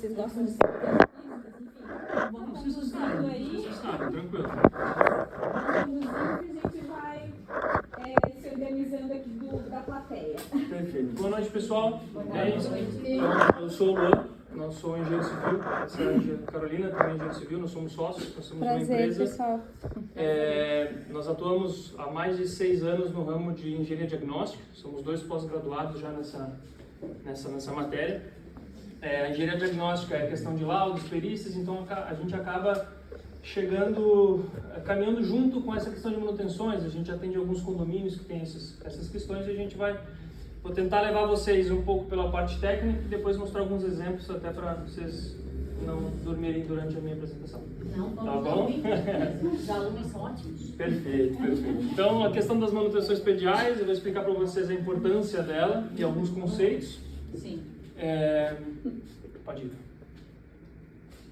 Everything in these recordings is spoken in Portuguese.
vocês gostam de ser pianistas, enfim. Vamos conduzindo aí. Você sabe, tranquilo. Conduzindo que a gente vai se organizando aqui da plateia. Perfeito. Boa noite, pessoal. É isso. noite. Então, eu sou o Luan, nós sou engenheiro civil, essa é a Carolina, também é engenheiro civil, nós somos sócios, nós somos uma empresa. Pessoal. Nós atuamos há mais de 6 anos no ramo de engenharia diagnóstica, somos 2 pós-graduados já nessa matéria. A engenharia diagnóstica é questão de laudos, perícias, então a gente acaba caminhando junto com essa questão de manutenções. A gente atende alguns condomínios que têm essas questões e vou tentar levar vocês um pouco pela parte técnica e depois mostrar alguns exemplos até para vocês não dormirem durante a minha apresentação. Não, tá bom? Os alunos são ótimos. Perfeito. Então, a questão das manutenções prediais, eu vou explicar para vocês a importância dela e alguns conceitos. Sim. Pode ir.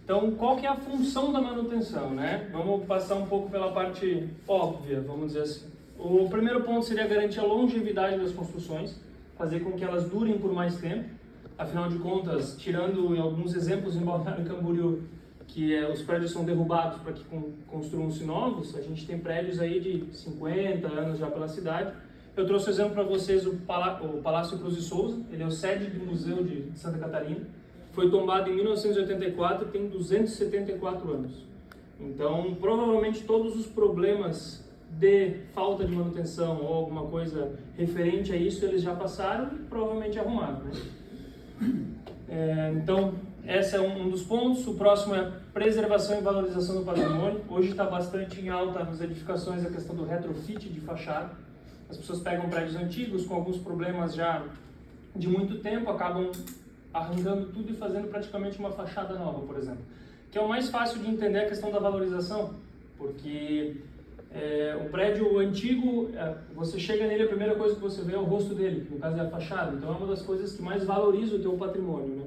Então, qual que é a função da manutenção, né? Vamos passar um pouco pela parte óbvia, vamos dizer assim. O primeiro ponto seria garantir a longevidade das construções, fazer com que elas durem por mais tempo. Afinal de contas, tirando alguns exemplos em Balneário Camboriú, que os prédios são derrubados para que construam-se novos, a gente tem prédios aí de 50 anos já pela cidade. Eu trouxe o exemplo para vocês o Palácio Cruz de Souza, ele é o sede do Museu de Santa Catarina. Foi tombado em 1984 e tem 274 anos. Então, provavelmente todos os problemas de falta de manutenção ou alguma coisa referente a isso, eles já passaram e provavelmente arrumaram, né? Então, esse é um dos pontos. O próximo é preservação e valorização do patrimônio. Hoje está bastante em alta nas edificações a questão do retrofit de fachada. As pessoas pegam prédios antigos com alguns problemas já de muito tempo, acabam arrancando tudo e fazendo praticamente uma fachada nova, por exemplo. Que é o mais fácil de entender a questão da valorização, porque o prédio antigo, você chega nele, a primeira coisa que você vê é o rosto dele, que no caso é a fachada. Então é uma das coisas que mais valoriza o teu patrimônio, né?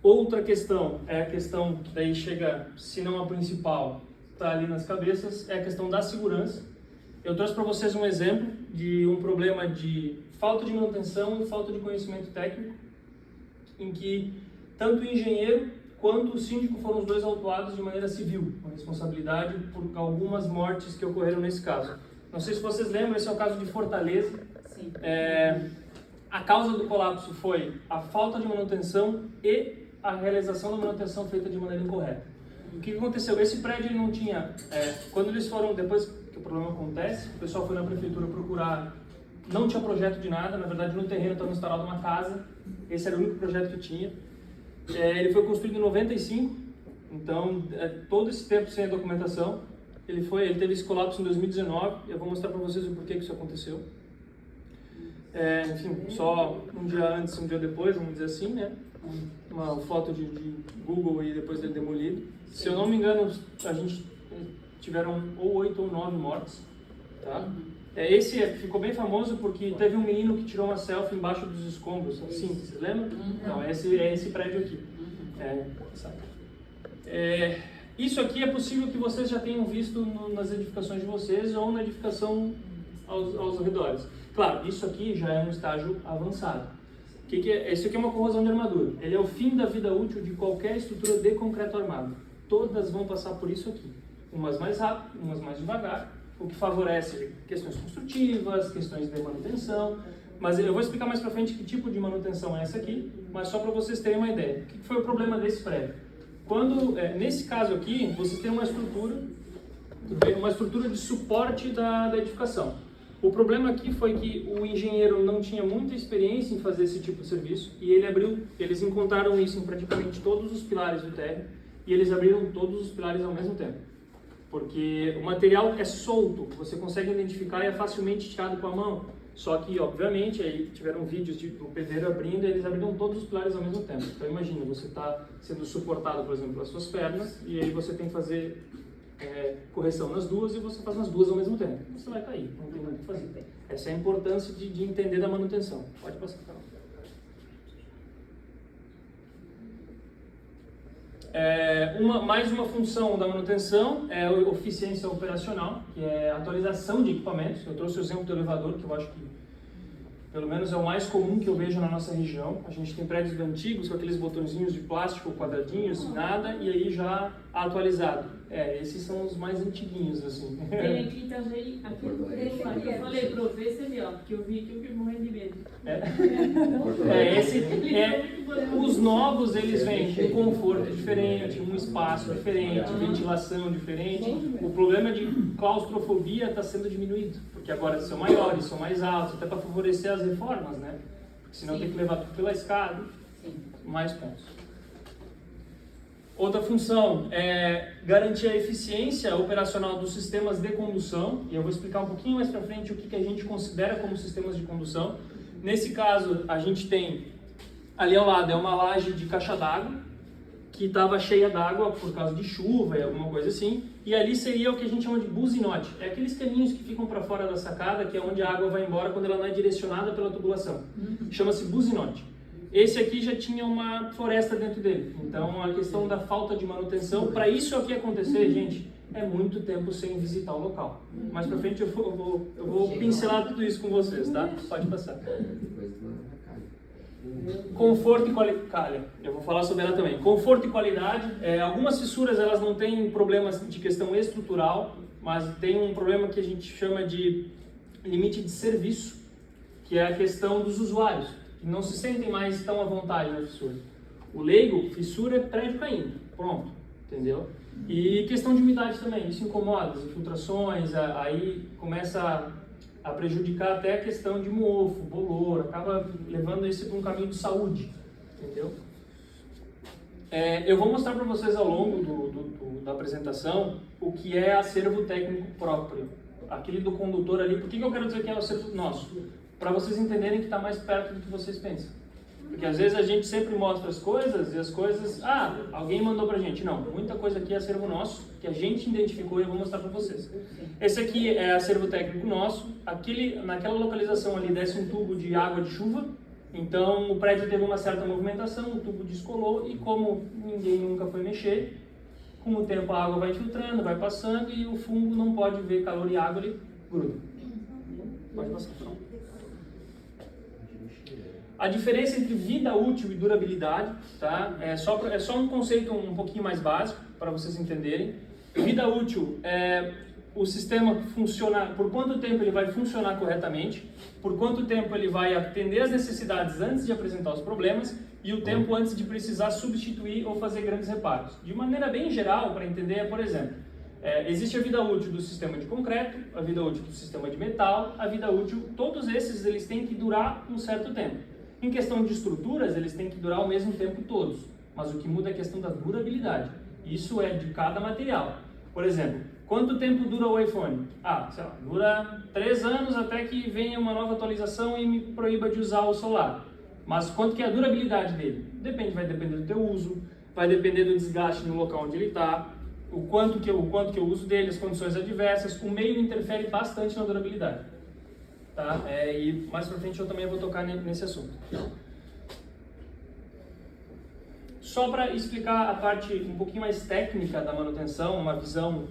Outra questão, é a questão, daí chega, se não a principal, está ali nas cabeças, é a questão da segurança. Eu trouxe para vocês um exemplo de um problema de falta de manutenção e falta de conhecimento técnico, em que tanto o engenheiro quanto o síndico foram os dois autuados de maneira civil, com responsabilidade por algumas mortes que ocorreram nesse caso. Não sei se vocês lembram, esse é o caso de Fortaleza. Sim. A causa do colapso foi a falta de manutenção e a realização da manutenção feita de maneira incorreta. O que aconteceu? Esse prédio ele não tinha... quando eles foram, depois que o problema acontece, o pessoal foi na prefeitura procurar, não tinha projeto de nada, na verdade no terreno estava instalada uma casa, esse era o único projeto que tinha. Ele foi construído em 95, então todo esse tempo sem a documentação. Ele teve esse colapso em 2019, eu vou mostrar para vocês o porquê que isso aconteceu. Enfim, só um dia antes, um dia depois, vamos dizer assim, né? Uma foto de Google e depois dele demolido. Se eu não me engano, a gente tiveram ou 8 ou 9 mortes, tá? Esse ficou bem famoso porque teve um menino que tirou uma selfie embaixo dos escombros, assim, vocês lembram? Então, é esse prédio aqui. Isso aqui é possível que vocês já tenham visto nas edificações de vocês ou na edificação aos redores. Claro, isso aqui já é um estágio avançado. Isso aqui é uma corrosão de armadura. Ele é o fim da vida útil de qualquer estrutura de concreto armado. Todas vão passar por isso aqui. Umas mais rápido, umas mais devagar, o que favorece questões construtivas, questões de manutenção. Mas eu vou explicar mais para frente que tipo de manutenção é essa aqui, mas só para vocês terem uma ideia. O que foi o problema desse prédio? Nesse caso aqui, você tem uma estrutura de suporte da edificação. O problema aqui foi que o engenheiro não tinha muita experiência em fazer esse tipo de serviço e eles encontraram isso em praticamente todos os pilares do térreo e eles abriram todos os pilares ao mesmo tempo. Porque o material é solto, você consegue identificar e é facilmente tirado com a mão. Só que, obviamente, aí tiveram vídeos do pedreiro abrindo e eles abriram todos os pilares ao mesmo tempo. Então imagina, você está sendo suportado, por exemplo, pelas suas pernas e aí você tem que fazer correção nas duas e você faz nas duas ao mesmo tempo. Você vai cair, não tem nada o que fazer. Essa é a importância de entender da manutenção. Pode passar, Carol. Mais uma função da manutenção é a eficiência operacional, que é a atualização de equipamentos. Eu trouxe o exemplo do elevador, que eu acho que pelo menos é o mais comum que eu vejo na nossa região. A gente tem prédios antigos com aqueles botõezinhos de plástico, quadradinhos, nada, e aí já atualizado. Esses são os mais antiguinhos, assim. Tem aqui também, aqui eu falei pra você, você viu, porque eu vi que eu fiquei morrendo de medo. Os novos, eles vêm com conforto diferente, um espaço diferente, ventilação diferente. O problema de claustrofobia está sendo diminuído, porque agora são maiores, são mais altos, até para favorecer as reformas, né? Porque senão tem que levar tudo pela escada. Mais pontos. Outra função é garantir a eficiência operacional dos sistemas de condução, e eu vou explicar um pouquinho mais para frente o que a gente considera como sistemas de condução. Nesse caso, a gente tem, ali ao lado, é uma laje de caixa d'água, que estava cheia d'água por causa de chuva e alguma coisa assim, e ali seria o que a gente chama de buzinote. É aqueles caninhos que ficam para fora da sacada, que é onde a água vai embora quando ela não é direcionada pela tubulação. Chama-se buzinote. Esse aqui já tinha uma floresta dentro dele, então a questão da falta de manutenção, para isso aqui acontecer, gente, é muito tempo sem visitar o local. Mais para frente eu vou pincelar tudo isso com vocês, tá? Pode passar. Conforto e qualidade. Eu vou falar sobre ela também. Conforto e qualidade. Algumas fissuras elas não têm problemas de questão estrutural, mas tem um problema que a gente chama de limite de serviço, que é a questão dos usuários, que não se sentem mais tão à vontade na fissura. O leigo, fissura é prédio caindo. Pronto, entendeu? E questão de umidade também, isso incomoda, as infiltrações, aí começa a prejudicar até a questão de mofo, bolor, acaba levando isso para um caminho de saúde, entendeu? Eu vou mostrar para vocês ao longo da apresentação o que é acervo técnico próprio, aquele do condutor ali. Por que eu quero dizer que é o acervo nosso? Para vocês entenderem que está mais perto do que vocês pensam. Porque às vezes a gente sempre mostra as coisas e as coisas... alguém mandou pra gente. Não, muita coisa aqui é acervo nosso, que a gente identificou e eu vou mostrar para vocês. Esse aqui é acervo técnico nosso. Naquela localização ali desce um tubo de água de chuva. Então o prédio teve uma certa movimentação, o tubo descolou e como ninguém nunca foi mexer, com o tempo a água vai infiltrando, vai passando e o fungo não pode ver calor e água, ele gruda. Pode passar, pronto. A diferença entre vida útil e durabilidade, tá? É só um conceito um pouquinho mais básico para vocês entenderem. Vida útil é o sistema funciona, por quanto tempo ele vai funcionar corretamente, por quanto tempo ele vai atender as necessidades antes de apresentar os problemas e o tempo antes de precisar substituir ou fazer grandes reparos. De maneira bem geral, para entender, por exemplo, existe a vida útil do sistema de concreto, a vida útil do sistema de metal, a vida útil, todos esses eles têm que durar um certo tempo. Em questão de estruturas, eles têm que durar o mesmo tempo todos, mas o que muda é a questão da durabilidade. Isso é de cada material. Por exemplo, quanto tempo dura o iPhone? Sei lá, dura 3 anos até que venha uma nova atualização e me proíba de usar o celular. Mas quanto que é a durabilidade dele? Vai depender do teu uso, vai depender do desgaste no local onde ele está, o quanto que eu uso dele, as condições adversas, o meio interfere bastante na durabilidade. Tá? E mais pra frente eu também vou tocar nesse assunto. Só para explicar a parte um pouquinho mais técnica da manutenção, uma visão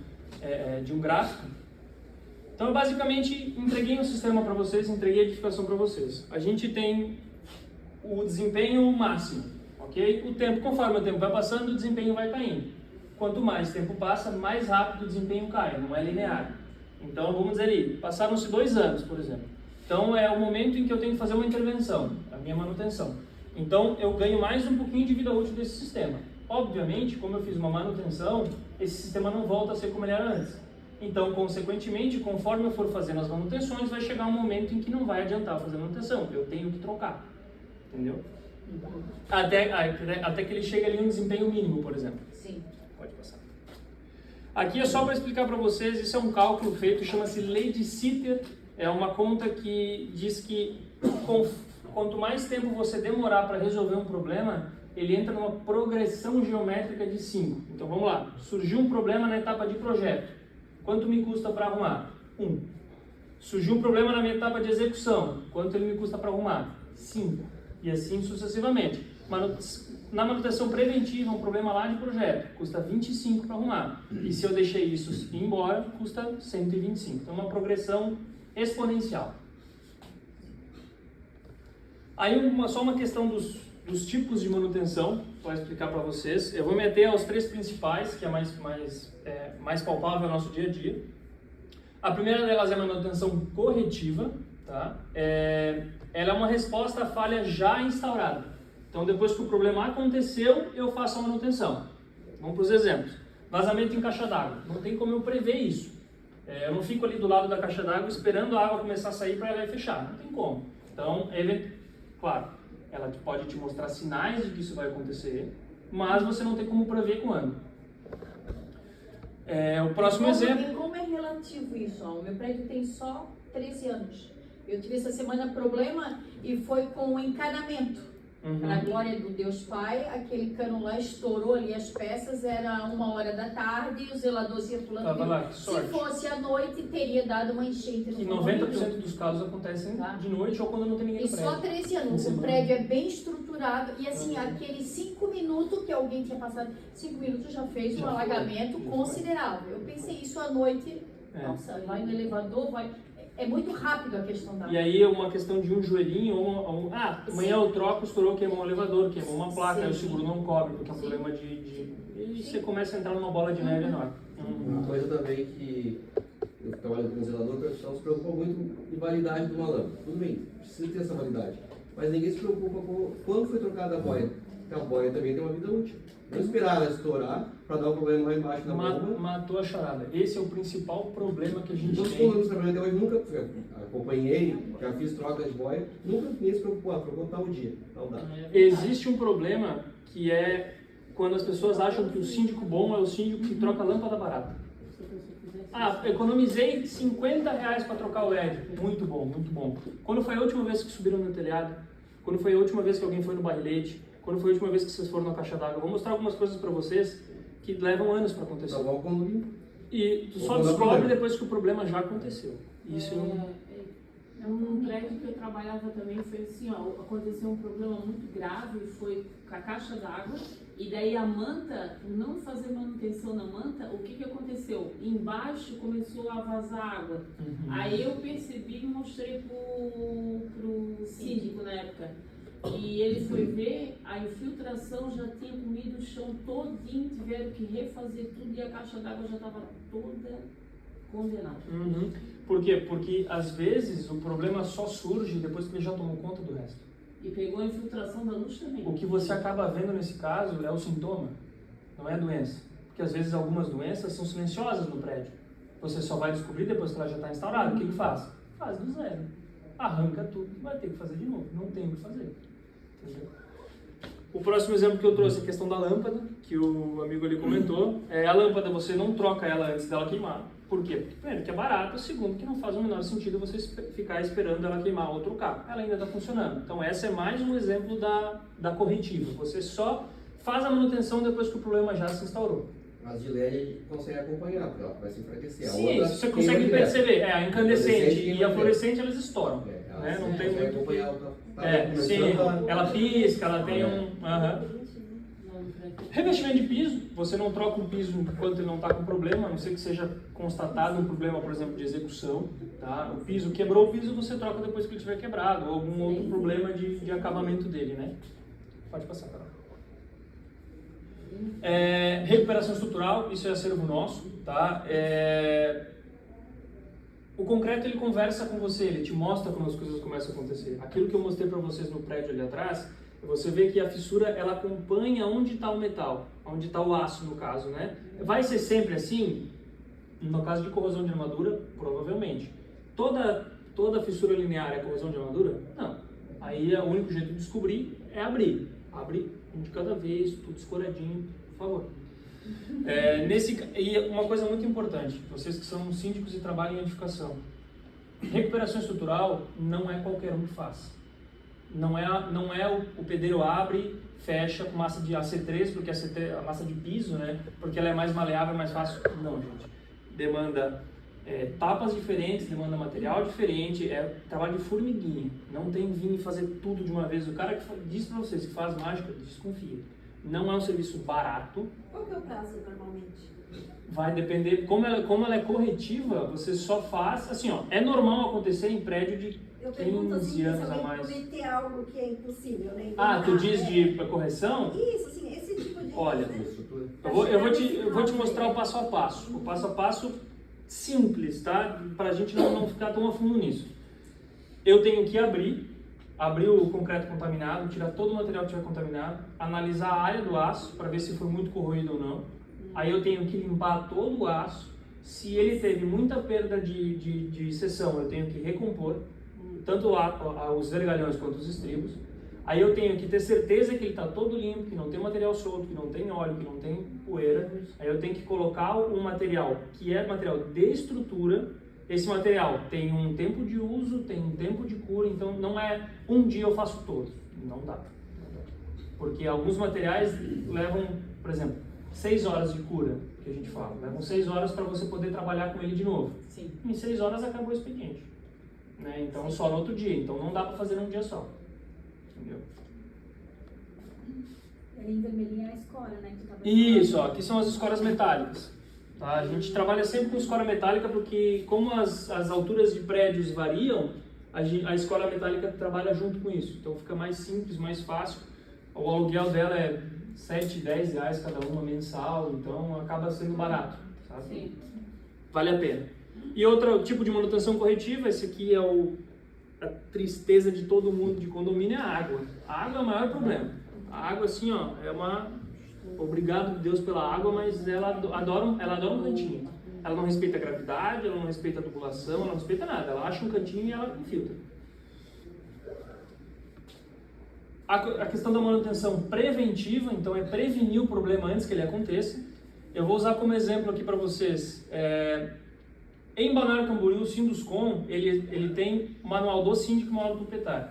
de um gráfico. Então eu basicamente entreguei um sistema para vocês, entreguei a edificação para vocês. A gente tem o desempenho máximo, ok? Conforme o tempo vai passando, o desempenho vai caindo. Quanto mais tempo passa, mais rápido o desempenho cai, não é linear. Então vamos dizer aí, passaram-se 2 anos, por exemplo. Então é o momento em que eu tenho que fazer uma intervenção, a minha manutenção. Então eu ganho mais um pouquinho de vida útil desse sistema. Obviamente, como eu fiz uma manutenção, esse sistema não volta a ser como ele era antes. Então, consequentemente, conforme eu for fazendo as manutenções, vai chegar um momento em que não vai adiantar fazer manutenção, eu tenho que trocar. Entendeu? Até que ele chegue ali em um desempenho mínimo, por exemplo. Sim. Pode passar. Aqui é só para explicar para vocês, isso é um cálculo feito, chama-se lei de Sitter. É uma conta que diz que quanto mais tempo você demorar para resolver um problema, ele entra numa progressão geométrica de 5. Então vamos lá, surgiu um problema na etapa de projeto. Quanto me custa para arrumar? 1. Surgiu um problema na minha etapa de execução. Quanto ele me custa para arrumar? 5. E assim sucessivamente. Na manutenção preventiva, um problema lá de projeto, custa 25 para arrumar. E se eu deixei isso ir embora, custa 125. Então uma progressão exponencial. Aí só uma questão dos tipos de manutenção, vou explicar para vocês. Eu vou meter aos 3 principais, que é mais palpável no nosso dia a dia. A primeira delas é a manutenção corretiva, tá? Ela é uma resposta à falha já instaurada. Então, depois que o problema aconteceu, eu faço a manutenção. Vamos para os exemplos. Vazamento em caixa d'água. Não tem como eu prever isso. Eu não fico ali do lado da caixa d'água esperando a água começar a sair para ela fechar. Não tem como. Então, claro, ela pode te mostrar sinais de que isso vai acontecer, mas você não tem como prever quando. O próximo exemplo... E como é relativo isso? O meu prédio tem só 13 anos. Eu tive essa semana problema e foi com o encanamento. Para a glória do Deus Pai, aquele cano lá estourou ali as peças, era 1h da tarde, o zelador circulando. Se fosse à noite, teria dado uma enchente no condomínio. E 90% dos casos acontecem de noite ou quando não tem ninguém no prédio. E só 13 anos, o prédio é bem estruturado e assim, aqueles 5 minutos que alguém tinha passado, 5 minutos já fez um alagamento considerável. Eu pensei isso à noite, nossa, vai no elevador, vai... É muito rápido a questão da... E aí é uma questão de um joelhinho amanhã eu troco, estourou, queimou um elevador, queimou uma placa, aí o seguro não cobre, porque é um problema E você começa a entrar numa bola de neve enorme. Uma coisa também que eu trabalho como zelador, o pessoal se preocupa muito em validade de uma lâmpada. Tudo bem, precisa ter essa validade. Mas ninguém se preocupa com quando foi trocada a boia. Porque a boia também tem uma vida útil. Não esperar ela estourar para dar um problema lá embaixo da bomba. Matou a charada. Esse é o principal problema que a gente tem. Os condomínios trabalhando até hoje nunca acompanhei, já fiz troca de boia, nunca ninguém se preocupou, trocou tal dia, tal data. Existe um problema que é quando as pessoas acham que o síndico bom é o síndico que troca lâmpada barata. Economizei R$50 para trocar o LED. Muito bom, muito bom. Quando foi a última vez que subiram no telhado? Quando foi a última vez que alguém foi no barrilete? Quando foi a última vez que vocês foram na caixa d'água? Vou mostrar algumas coisas para vocês que levam anos para acontecer. E tu só descobre depois que o problema já aconteceu. Isso um prédio que eu trabalhava também foi assim, aconteceu um problema muito grave, foi com a caixa d'água, e daí a manta, não fazer manutenção na manta, o que aconteceu? Embaixo começou a vazar água. Aí eu percebi e mostrei pro síndico na época. E ele foi ver, a infiltração já tinha comido o chão todinho, tiveram que refazer tudo e a caixa d'água já estava toda condenada. Por quê? Porque às vezes o problema só surge depois que ele já tomou conta do resto. E pegou a infiltração da luz também. O que você acaba vendo nesse caso é o sintoma, não é a doença. Porque às vezes algumas doenças são silenciosas no prédio. Você só vai descobrir depois que ela já está instalada. O que faz? Faz do zero. Arranca tudo, vai ter que fazer de novo. Não tem o que fazer. Entendeu? O próximo exemplo que eu trouxe é a questão da lâmpada, que o amigo ali comentou. A lâmpada, você não troca ela antes dela queimar. Por quê? Porque, primeiro, que é barato, segundo, que não faz o menor sentido você ficar esperando ela queimar ou trocar. Ela ainda está funcionando. Então, essa é mais um exemplo da corretiva. Você só faz a manutenção depois que o problema já se instaurou. Mas de LED a gente consegue acompanhar, porque ela vai se enfraquecer. Sim, você consegue perceber. A incandescente e a fluorescente, elas estouram. Né? Não tem muito... sim, ela pisca, ela tem Revestimento de piso, você não troca um piso enquanto ele não está com problema, a não ser que seja constatado um problema, por exemplo, de execução. Tá? O piso quebrou, o piso você troca depois que ele estiver quebrado, ou algum outro problema de acabamento dele, né? Pode passar, Carol. Recuperação estrutural, isso é acervo nosso, tá? O concreto, ele conversa com você, ele te mostra quando as coisas começam a acontecer. Aquilo que eu mostrei para vocês no prédio ali atrás, você vê que a fissura, ela acompanha onde está o metal, onde está o aço, no caso, né? Vai ser sempre assim? No caso de corrosão de armadura, provavelmente. Toda fissura linear é corrosão de armadura? Não. Aí o único jeito de descobrir é abrir. Abre um de cada vez, tudo escoradinho, por favor. E uma coisa muito importante, vocês que são síndicos e trabalham em edificação. Recuperação estrutural não é qualquer um que faz. Não é o pedreiro abre, fecha com massa de AC3, porque a massa de piso, né? Porque ela é mais maleável, mais fácil. Não, gente. Demanda tapas diferentes, demanda material diferente, é trabalho de formiguinha. Não tem vir fazer tudo de uma vez. O cara que diz para vocês que faz mágica, desconfia. Não é um serviço barato. Qual que é o prazo normalmente? Vai depender, como ela é corretiva, você só faz, assim, é normal acontecer em prédio de Eu pergunto assim, 15 se anos a alguém mais. prometer algo que é impossível, né? Ah, tu Inventar, diz de correção? Isso, assim, esse tipo de... Olha, né? Estrutura. eu vou te mostrar o passo a passo. O passo a passo simples, tá? Pra gente não ficar tão a fundo nisso. Eu tenho que abrir o concreto contaminado, tirar todo o material que estiver contaminado, analisar a área do aço para ver se foi muito corroído ou não. Aí eu tenho que limpar todo o aço. Se ele teve muita perda de seção, eu tenho que recompor, tanto os vergalhões quanto os estribos. Aí eu tenho que ter certeza que ele está todo limpo, que não tem material solto, que não tem óleo, que não tem poeira. Aí eu tenho que colocar um material que é material de estrutura. Esse material tem um tempo de uso, tem um tempo de cura, então não é um dia eu faço todos. Não dá. Porque alguns materiais levam, por exemplo, 6 horas de cura, que a gente fala. Levam 6 horas para você poder trabalhar com ele de novo. Sim. Em 6 horas acabou o expediente. Né? Então só no outro dia. Então não dá para fazer num dia só. Entendeu? Ali em vermelhinho é a escora, né? Que tava Isso, ó, aqui são as escoras metálicas. Tá? A gente trabalha sempre com escora metálica porque, como as alturas de prédios variam, a escora metálica trabalha junto com isso. Então fica mais simples, mais fácil. O aluguel dela é 7, 10 reais cada uma mensal, então acaba sendo barato. Sabe? Sim. Vale a pena. E outro tipo de manutenção corretiva, esse aqui é a tristeza de todo mundo de condomínio, é a água. A água é o maior problema. A água, assim, ó, é uma... Obrigado, Deus, pela água, mas ela adora um cantinho. Ela não respeita a gravidade, ela não respeita a tubulação, ela não respeita nada. Ela acha um cantinho e ela infiltra. A questão da manutenção preventiva, então, é prevenir o problema antes que ele aconteça. Eu vou usar como exemplo aqui para vocês. Em Balneário Camboriú, o Sinduscom, ele tem o manual do síndico e o manual do proprietário.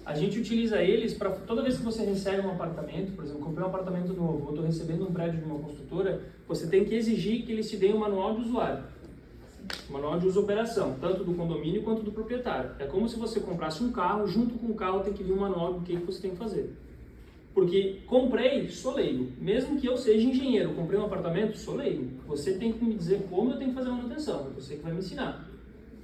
A gente utiliza eles para toda vez que você recebe um apartamento, por exemplo, comprei um apartamento novo, ou estou recebendo um prédio de uma construtora, você tem que exigir que eles te deem um manual de usuário, manual de uso e operação, tanto do condomínio quanto do proprietário. É como se você comprasse um carro, junto com o carro tem que vir um manual do que você tem que fazer. Porque comprei, sou leigo. Mesmo que eu seja engenheiro, comprei um apartamento, sou leigo. Você tem que me dizer como eu tenho que fazer a manutenção, é você que vai me ensinar.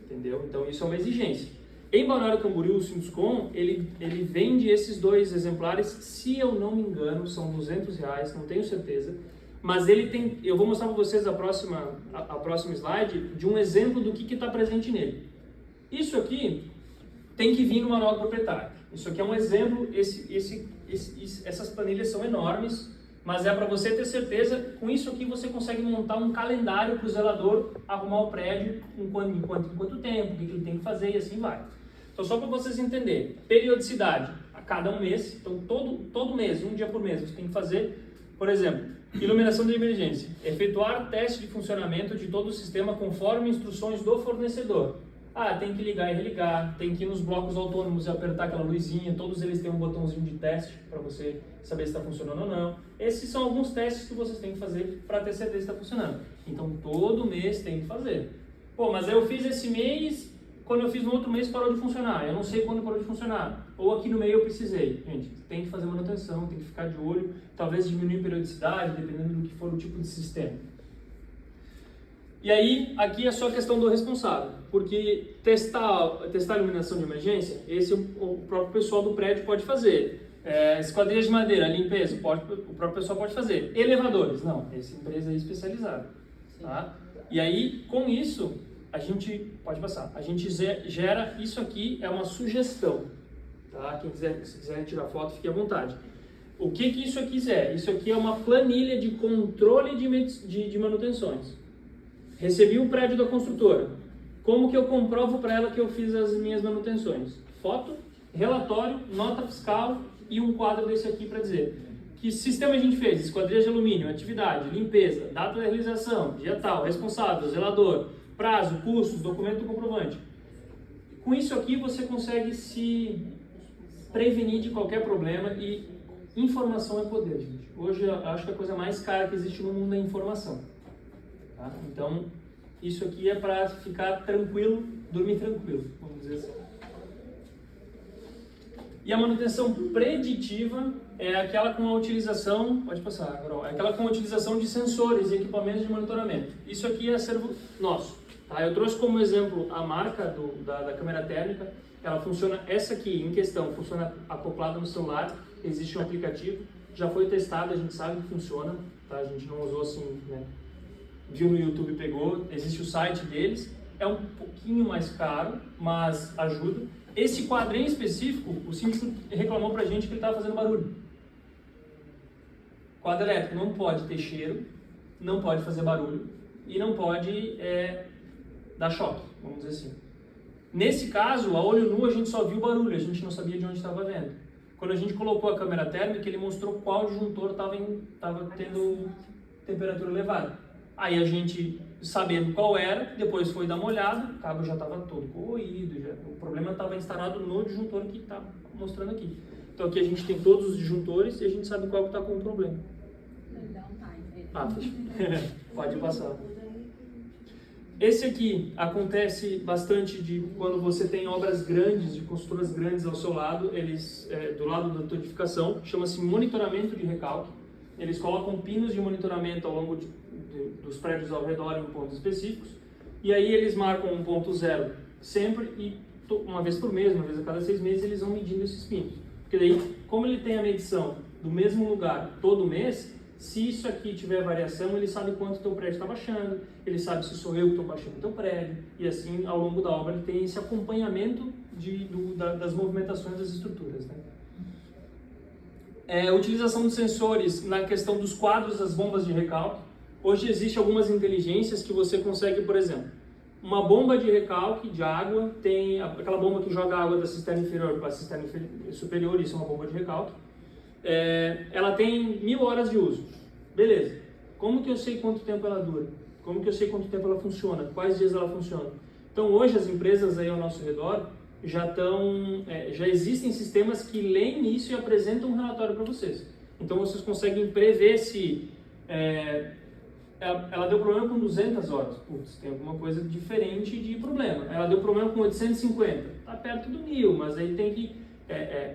Entendeu? Então isso é uma exigência. Em Balneário Camboriú, o Sinduscom, ele vende esses 2 exemplares, se eu não me engano, são R$200, não tenho certeza. Mas ele tem, eu vou mostrar para vocês a próxima slide, de um exemplo do que está presente nele. Isso aqui tem que vir no manual do proprietário. Isso aqui é um exemplo, essas planilhas são enormes, mas é para você ter certeza, com isso aqui você consegue montar um calendário para o zelador arrumar o prédio em quanto tempo, o que ele tem que fazer e assim vai. Então só para vocês entenderem, periodicidade, a cada um mês, então todo mês, um dia por mês, você tem que fazer, por exemplo, iluminação de emergência, efetuar teste de funcionamento de todo o sistema conforme instruções do fornecedor. Ah, tem que ligar e religar, tem que ir nos blocos autônomos e apertar aquela luzinha, todos eles têm um botãozinho de teste para você saber se está funcionando ou não. Esses são alguns testes que vocês têm que fazer para ter certeza que está funcionando. Então, todo mês tem que fazer. Pô, mas eu fiz esse mês, quando eu fiz no outro mês parou de funcionar, eu não sei quando parou de funcionar. Ou aqui no meio eu precisei. Gente, tem que fazer manutenção, tem que ficar de olho, talvez diminuir a periodicidade, dependendo do que for o tipo de sistema. E aí, aqui é só a questão do responsável, porque testar a iluminação de emergência, esse o próprio pessoal do prédio pode fazer. Esquadrias de madeira, limpeza, o próprio pessoal pode fazer. Elevadores, não, essa empresa é especializada. Tá? E aí, com isso, a gente, pode passar, a gente gera, isso aqui é uma sugestão. Tá? Se quiser tirar foto, fique à vontade. O que isso aqui é? Isso aqui é uma planilha de controle de manutenções. Recebi o prédio da construtora. Como que eu comprovo para ela que eu fiz as minhas manutenções? Foto, relatório, nota fiscal e um quadro desse aqui para dizer que sistema a gente fez, esquadria de alumínio, atividade, limpeza, data da realização, dia tal, responsável, zelador, prazo, custos, documento do comprovante. Com isso aqui você consegue se prevenir de qualquer problema e informação é poder, gente. Hoje eu acho que a coisa mais cara que existe no mundo é informação. Tá? Então, isso aqui é para ficar tranquilo, dormir tranquilo, vamos dizer assim. E a manutenção preditiva é aquela com a utilização, pode passar, Carol, é aquela com a utilização de sensores e equipamentos de monitoramento. Isso aqui é acervo nosso, tá? Tá? Eu trouxe como exemplo a marca da câmera térmica. Ela funciona, essa aqui em questão, funciona acoplada no celular, existe um aplicativo, já foi testado, a gente sabe que funciona, tá? A gente não usou assim, né? Viu no YouTube e pegou, existe o site deles, é um pouquinho mais caro, mas ajuda. Esse quadrinho específico, o síndico reclamou pra gente que ele estava fazendo barulho. Quadro elétrico não pode ter cheiro, não pode fazer barulho e não pode dar choque, vamos dizer assim. Nesse caso, a olho nu, a gente só viu o barulho, a gente não sabia de onde estava vendo. Quando a gente colocou a câmera térmica, ele mostrou qual disjuntor estava tendo temperatura elevada. Aí a gente, sabendo qual era, depois foi dar uma olhada, o cabo já estava todo corroído, o problema estava instalado no disjuntor que está mostrando aqui. Então aqui a gente tem todos os disjuntores e a gente sabe qual está com o problema. Fechou. Pode passar. Esse aqui acontece bastante quando você tem obras grandes, de construtoras grandes ao seu lado, eles, do lado da todificação, chama-se monitoramento de recalque. Eles colocam pinos de monitoramento ao longo dos prédios ao redor em pontos específicos, e aí eles marcam um ponto zero sempre, e uma vez por mês, uma vez a cada 6 meses, eles vão medindo esses pinos. Porque daí, como ele tem a medição do mesmo lugar todo mês, se isso aqui tiver variação, ele sabe quanto o teu prédio está baixando, ele sabe se sou eu que estou baixando o teu prédio, e assim, ao longo da obra, ele tem esse acompanhamento das movimentações das estruturas, né? A utilização de sensores na questão dos quadros das bombas de recalque. Hoje existem algumas inteligências que você consegue, por exemplo, uma bomba de recalque de água, tem aquela bomba que joga água da cisterna inferior para a cisterna superior, isso é uma bomba de recalque. Ela tem 1000 horas de uso. Beleza. Como que eu sei quanto tempo ela dura? Como que eu sei quanto tempo ela funciona? Quais dias ela funciona? Então hoje as empresas aí ao nosso redor já existem sistemas que leem isso e apresentam um relatório para vocês. Então vocês conseguem prever se ela deu problema com 200 horas. Putz, tem alguma coisa diferente de problema. Ela deu problema com 850. Está perto do 1000, mas aí tem que...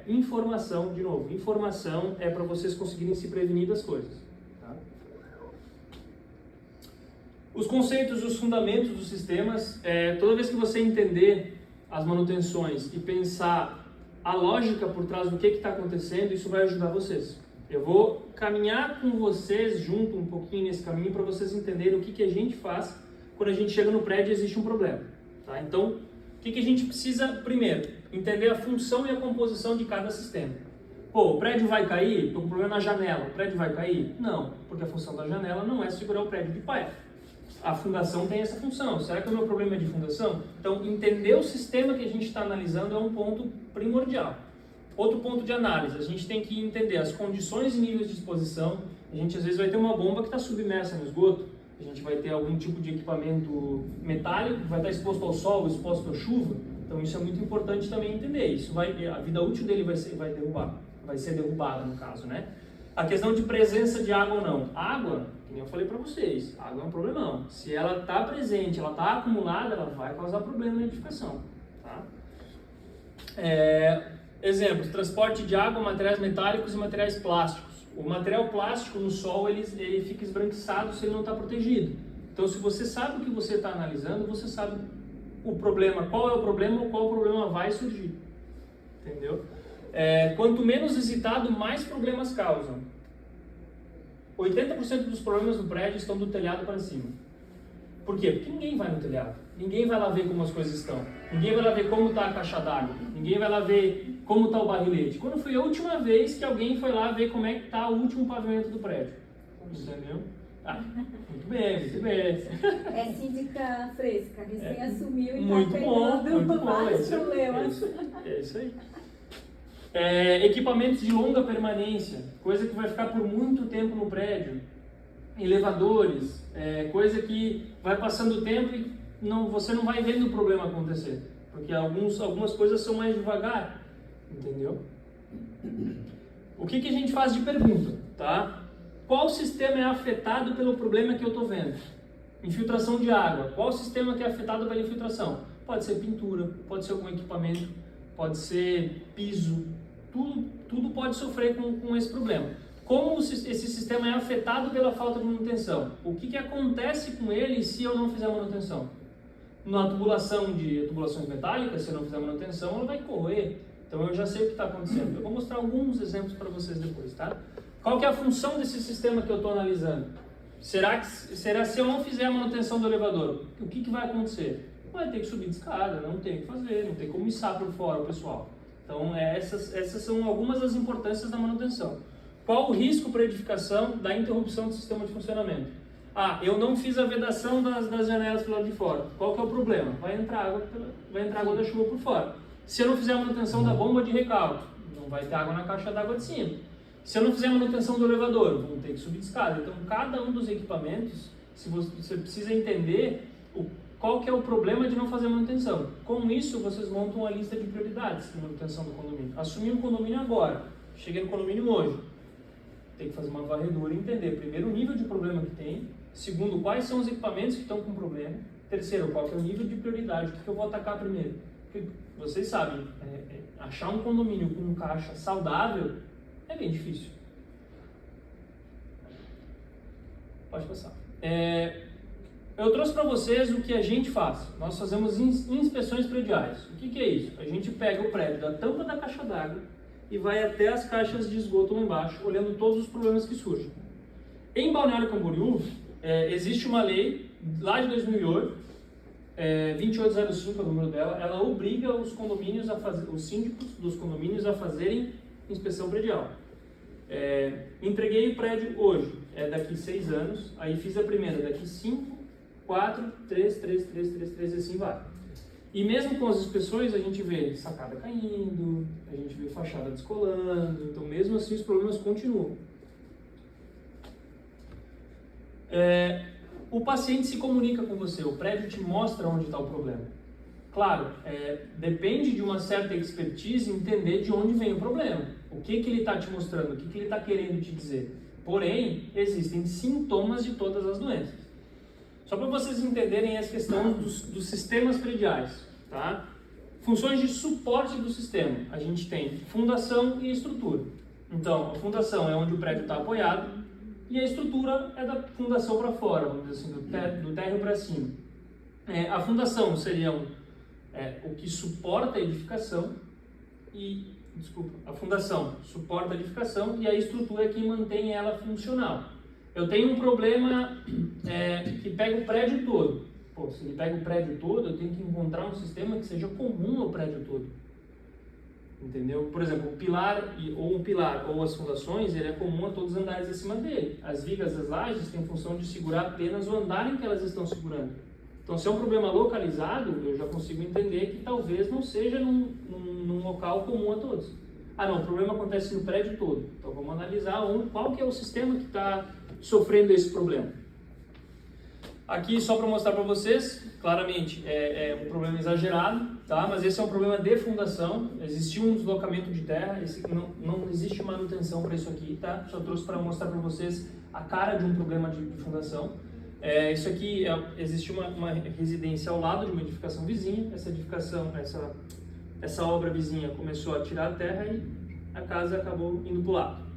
informação, de novo, informação é para vocês conseguirem se prevenir das coisas. Tá? Os conceitos e os fundamentos dos sistemas, toda vez que você entender as manutenções e pensar a lógica por trás do que está acontecendo, isso vai ajudar vocês. Eu vou caminhar com vocês junto um pouquinho nesse caminho para vocês entenderem o que a gente faz quando a gente chega no prédio e existe um problema. Tá? Então, o que a gente precisa, primeiro, entender a função e a composição de cada sistema. Pô, o prédio vai cair? Estou com problema na janela. O prédio vai cair? Não, porque a função da janela não é segurar o prédio de pé. A fundação tem essa função. Será que o meu problema é de fundação? Então, entender o sistema que a gente está analisando é um ponto primordial. Outro ponto de análise, a gente tem que entender as condições e níveis de exposição. A gente às vezes vai ter uma bomba que está submersa no esgoto. A gente vai ter algum tipo de equipamento metálico que vai estar exposto ao sol, exposto à chuva. Então isso é muito importante também entender. Isso a vida útil dele vai ser derrubada no caso, né? A questão de presença de água ou não. Água, como eu falei para vocês, água é um problemão. Se ela está presente, ela está acumulada, ela vai causar problema na edificação. Tá? Exemplos, transporte de água, materiais metálicos e materiais plásticos. O material plástico no sol ele fica esbranquiçado se ele não está protegido. Então se você sabe o que você está analisando, você sabe o problema, qual é o problema ou qual o problema vai surgir. Entendeu? Quanto menos visitado, mais problemas causam. 80% dos problemas do prédio estão do telhado para cima. Por quê? Porque ninguém vai no telhado. Ninguém vai lá ver como as coisas estão. Ninguém vai lá ver como está a caixa d'água. Ninguém vai lá ver como está o barrilete. Quando foi a última vez que alguém foi lá ver como é que está o último pavimento do prédio? Entendeu? Muito bem, muito bem. É síndica fresca, recém assumiu e muito está pegando vários problemas. É isso aí. Equipamentos de longa permanência, coisa que vai ficar por muito tempo no prédio. Elevadores, coisa que vai passando o tempo e você não vai vendo o problema acontecer. Porque algumas coisas são mais devagar, entendeu? O que a gente faz de pergunta, tá? Qual sistema é afetado pelo problema que eu estou vendo? Infiltração de água. Qual sistema que é afetado pela infiltração? Pode ser pintura, pode ser algum equipamento, pode ser piso. Tudo pode sofrer com esse problema. Como esse sistema é afetado pela falta de manutenção? O que acontece com ele se eu não fizer manutenção? Na tubulações metálicas, se eu não fizer manutenção, ela vai corroer. Então eu já sei o que está acontecendo. Eu vou mostrar alguns exemplos para vocês depois, tá? Qual que é a função desse sistema que eu estou analisando? Será se eu não fizer a manutenção do elevador, o que vai acontecer? Vai ter que subir de escada, não tem o que fazer, não tem como içar por fora o pessoal. Então essas são algumas das importâncias da manutenção. Qual o risco para a edificação da interrupção do sistema de funcionamento? Eu não fiz a vedação das janelas pelo lado de fora. Qual que é o problema? Vai entrar água da chuva por fora. Se eu não fizer a manutenção da bomba de recalque, não vai ter água na caixa d'água de cima. Se eu não fizer a manutenção do elevador, vão ter que subir de escada. Então, cada um dos equipamentos, você precisa entender qual que é o problema de não fazer manutenção. Com isso, vocês montam uma lista de prioridades de manutenção do condomínio. Assumir um condomínio agora. Cheguei no condomínio hoje. Tem que fazer uma varredura e entender, primeiro, o nível de problema que tem. Segundo, quais são os equipamentos que estão com problema. Terceiro, qual que é o nível de prioridade, o que eu vou atacar primeiro. Porque vocês sabem, achar um condomínio com um caixa saudável é bem difícil. Pode passar. Eu trouxe para vocês o que a gente faz. Nós fazemos inspeções prediais. O que é isso? A gente pega o prédio da tampa da caixa d'água e vai até as caixas de esgoto lá embaixo, olhando todos os problemas que surgem. Em Balneário Camboriú, existe uma lei, lá de 2008, 2805 é o número dela, ela obriga os síndicos dos condomínios a fazerem inspeção predial. Entreguei o prédio hoje, daqui 6 anos, aí fiz a primeira daqui 5, 4, 3, e assim vai. E mesmo com as inspeções, a gente vê sacada caindo, a gente vê fachada descolando, então mesmo assim os problemas continuam. O paciente se comunica com você, o prédio te mostra onde está o problema. Claro, depende de uma certa expertise entender de onde vem o problema, o que ele está te mostrando, o que ele está querendo te dizer. Porém, existem sintomas de todas as doenças. Só para vocês entenderem as questões dos sistemas prediais, tá? Funções de suporte do sistema. A gente tem fundação e estrutura. Então, a fundação é onde o prédio está apoiado e a estrutura é da fundação para fora, vamos dizer assim, do térreo para cima. A fundação seria o que suporta a edificação a fundação suporta a edificação e a estrutura é quem mantém ela funcional. Eu tenho um problema que pega o prédio todo. Se ele pega o prédio todo, eu tenho que encontrar um sistema que seja comum ao prédio todo. Entendeu? Por exemplo, um pilar ou as fundações, ele é comum a todos os andares acima dele. As vigas das lajes têm função de segurar apenas o andar em que elas estão segurando. Então, se é um problema localizado, eu já consigo entender que talvez não seja num local comum a todos. Não, o problema acontece no prédio todo. Então, vamos analisar qual que é o sistema que está sofrendo esse problema. Aqui, só para mostrar para vocês, claramente, é um problema exagerado, tá? Mas esse é um problema de fundação. Existiu um deslocamento de terra, não existe manutenção para isso aqui, tá? Só trouxe para mostrar para vocês a cara de um problema de fundação. Isso aqui, existe uma residência ao lado de uma edificação vizinha. Essa edificação, essa obra vizinha começou a tirar a terra e a casa acabou indo para o lado.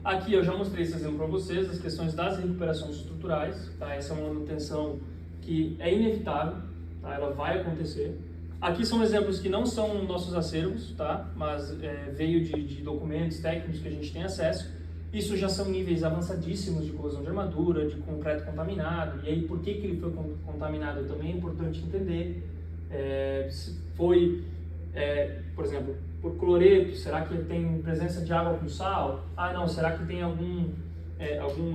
Aqui eu já mostrei esse exemplo para vocês, as questões das recuperações estruturais, tá? Essa é uma manutenção que é inevitável, tá? Ela vai acontecer. Aqui são exemplos que não são nossos acervos, tá? Mas veio de documentos técnicos que a gente tem acesso. Isso já são níveis avançadíssimos de corrosão de armadura, de concreto contaminado. E aí, por que ele foi contaminado também é importante entender. Se foi, por exemplo, por cloreto, será que tem presença de água com sal? Não, será que tem algum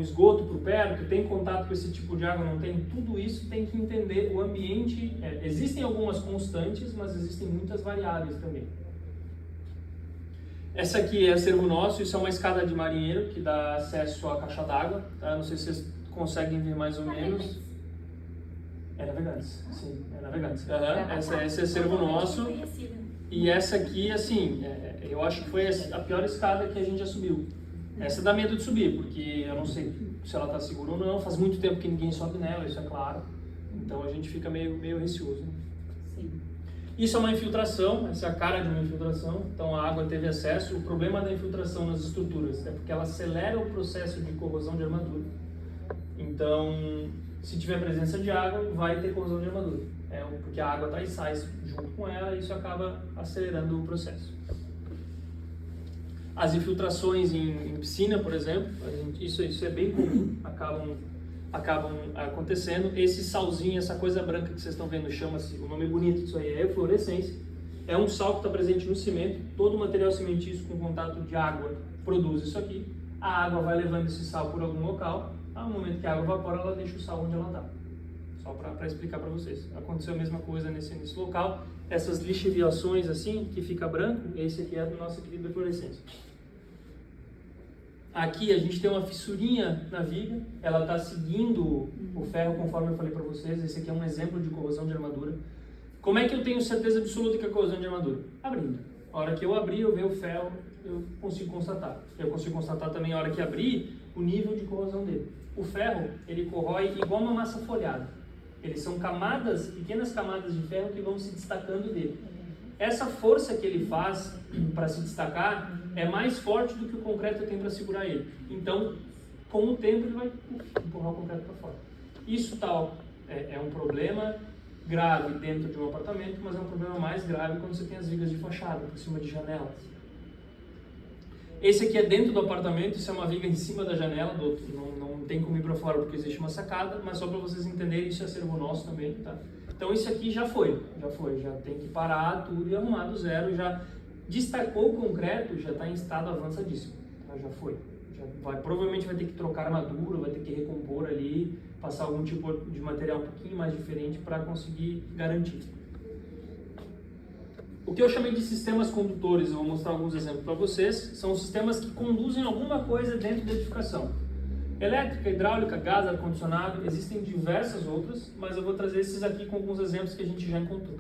esgoto por perto? Tem contato com esse tipo de água? Não tem? Tudo isso tem que entender o ambiente. Existem algumas constantes, mas existem muitas variáveis também. Essa aqui é acervo nosso, isso é uma escada de marinheiro que dá acesso à caixa d'água, tá? Não sei se vocês conseguem ver mais ou menos. É Navegantes, sim, é Navegantes. Esse é acervo nosso. E essa aqui, assim, eu acho que foi a pior escada que a gente já subiu. Essa dá medo de subir, porque eu não sei se ela está segura ou não, faz muito tempo que ninguém sobe nela, isso é claro. Então a gente fica meio receoso. Sim. Isso é uma infiltração, essa é a cara de uma infiltração, então a água teve acesso. O problema da infiltração nas estruturas é porque ela acelera o processo de corrosão de armadura. Então, Se tiver presença de água, vai ter corrosão de armadura. Porque a água traz sais junto com ela e isso acaba acelerando o processo. As infiltrações em piscina, por exemplo, isso é bem comum, acabam acontecendo. Esse salzinho, essa coisa branca que vocês estão vendo, chama-se, o nome bonito disso aí é eflorescência. É um sal que está presente no cimento. Todo material cimentício com contato de água produz isso aqui. A água vai levando esse sal por algum local. No momento que a água evapora, ela deixa o sal onde ela está. Só para explicar para vocês. Aconteceu a mesma coisa nesse local. Essas lixiviações assim, que fica branco, esse aqui é a nossa querida eflorescência. Aqui a gente tem uma fissurinha na viga, ela está seguindo o ferro conforme eu falei para vocês. Esse aqui é um exemplo de corrosão de armadura. Como é que eu tenho certeza absoluta que é corrosão de armadura? Abrindo. A hora que eu abrir, eu ver o ferro, eu consigo constatar. Eu consigo constatar também a hora que abrir o nível de corrosão dele. O ferro, ele corrói igual uma massa folhada. Eles são camadas, pequenas camadas de ferro que vão se destacando dele. Essa força que ele faz para se destacar é mais forte do que o concreto tem para segurar ele. Então, com o tempo, ele vai empurrar o concreto para fora. Isso é um problema grave dentro de um apartamento, mas é um problema mais grave quando você tem as vigas de fachada, por cima de janelas. Esse aqui é dentro do apartamento, isso é uma viga em cima da janela, não tem como ir para fora porque existe uma sacada, mas só para vocês entenderem, isso é acervo nosso também, tá? Então isso aqui já tem que parar tudo e arrumar do zero, já destacou o concreto, já está em estado avançadíssimo, tá? Provavelmente vai ter que trocar armadura, vai ter que recompor ali, passar algum tipo de material um pouquinho mais diferente para conseguir garantir. O que eu chamei de sistemas condutores, eu vou mostrar alguns exemplos para vocês, são sistemas que conduzem alguma coisa dentro da edificação. Elétrica, hidráulica, gás, ar-condicionado, existem diversas outras, mas eu vou trazer esses aqui com alguns exemplos que a gente já encontrou.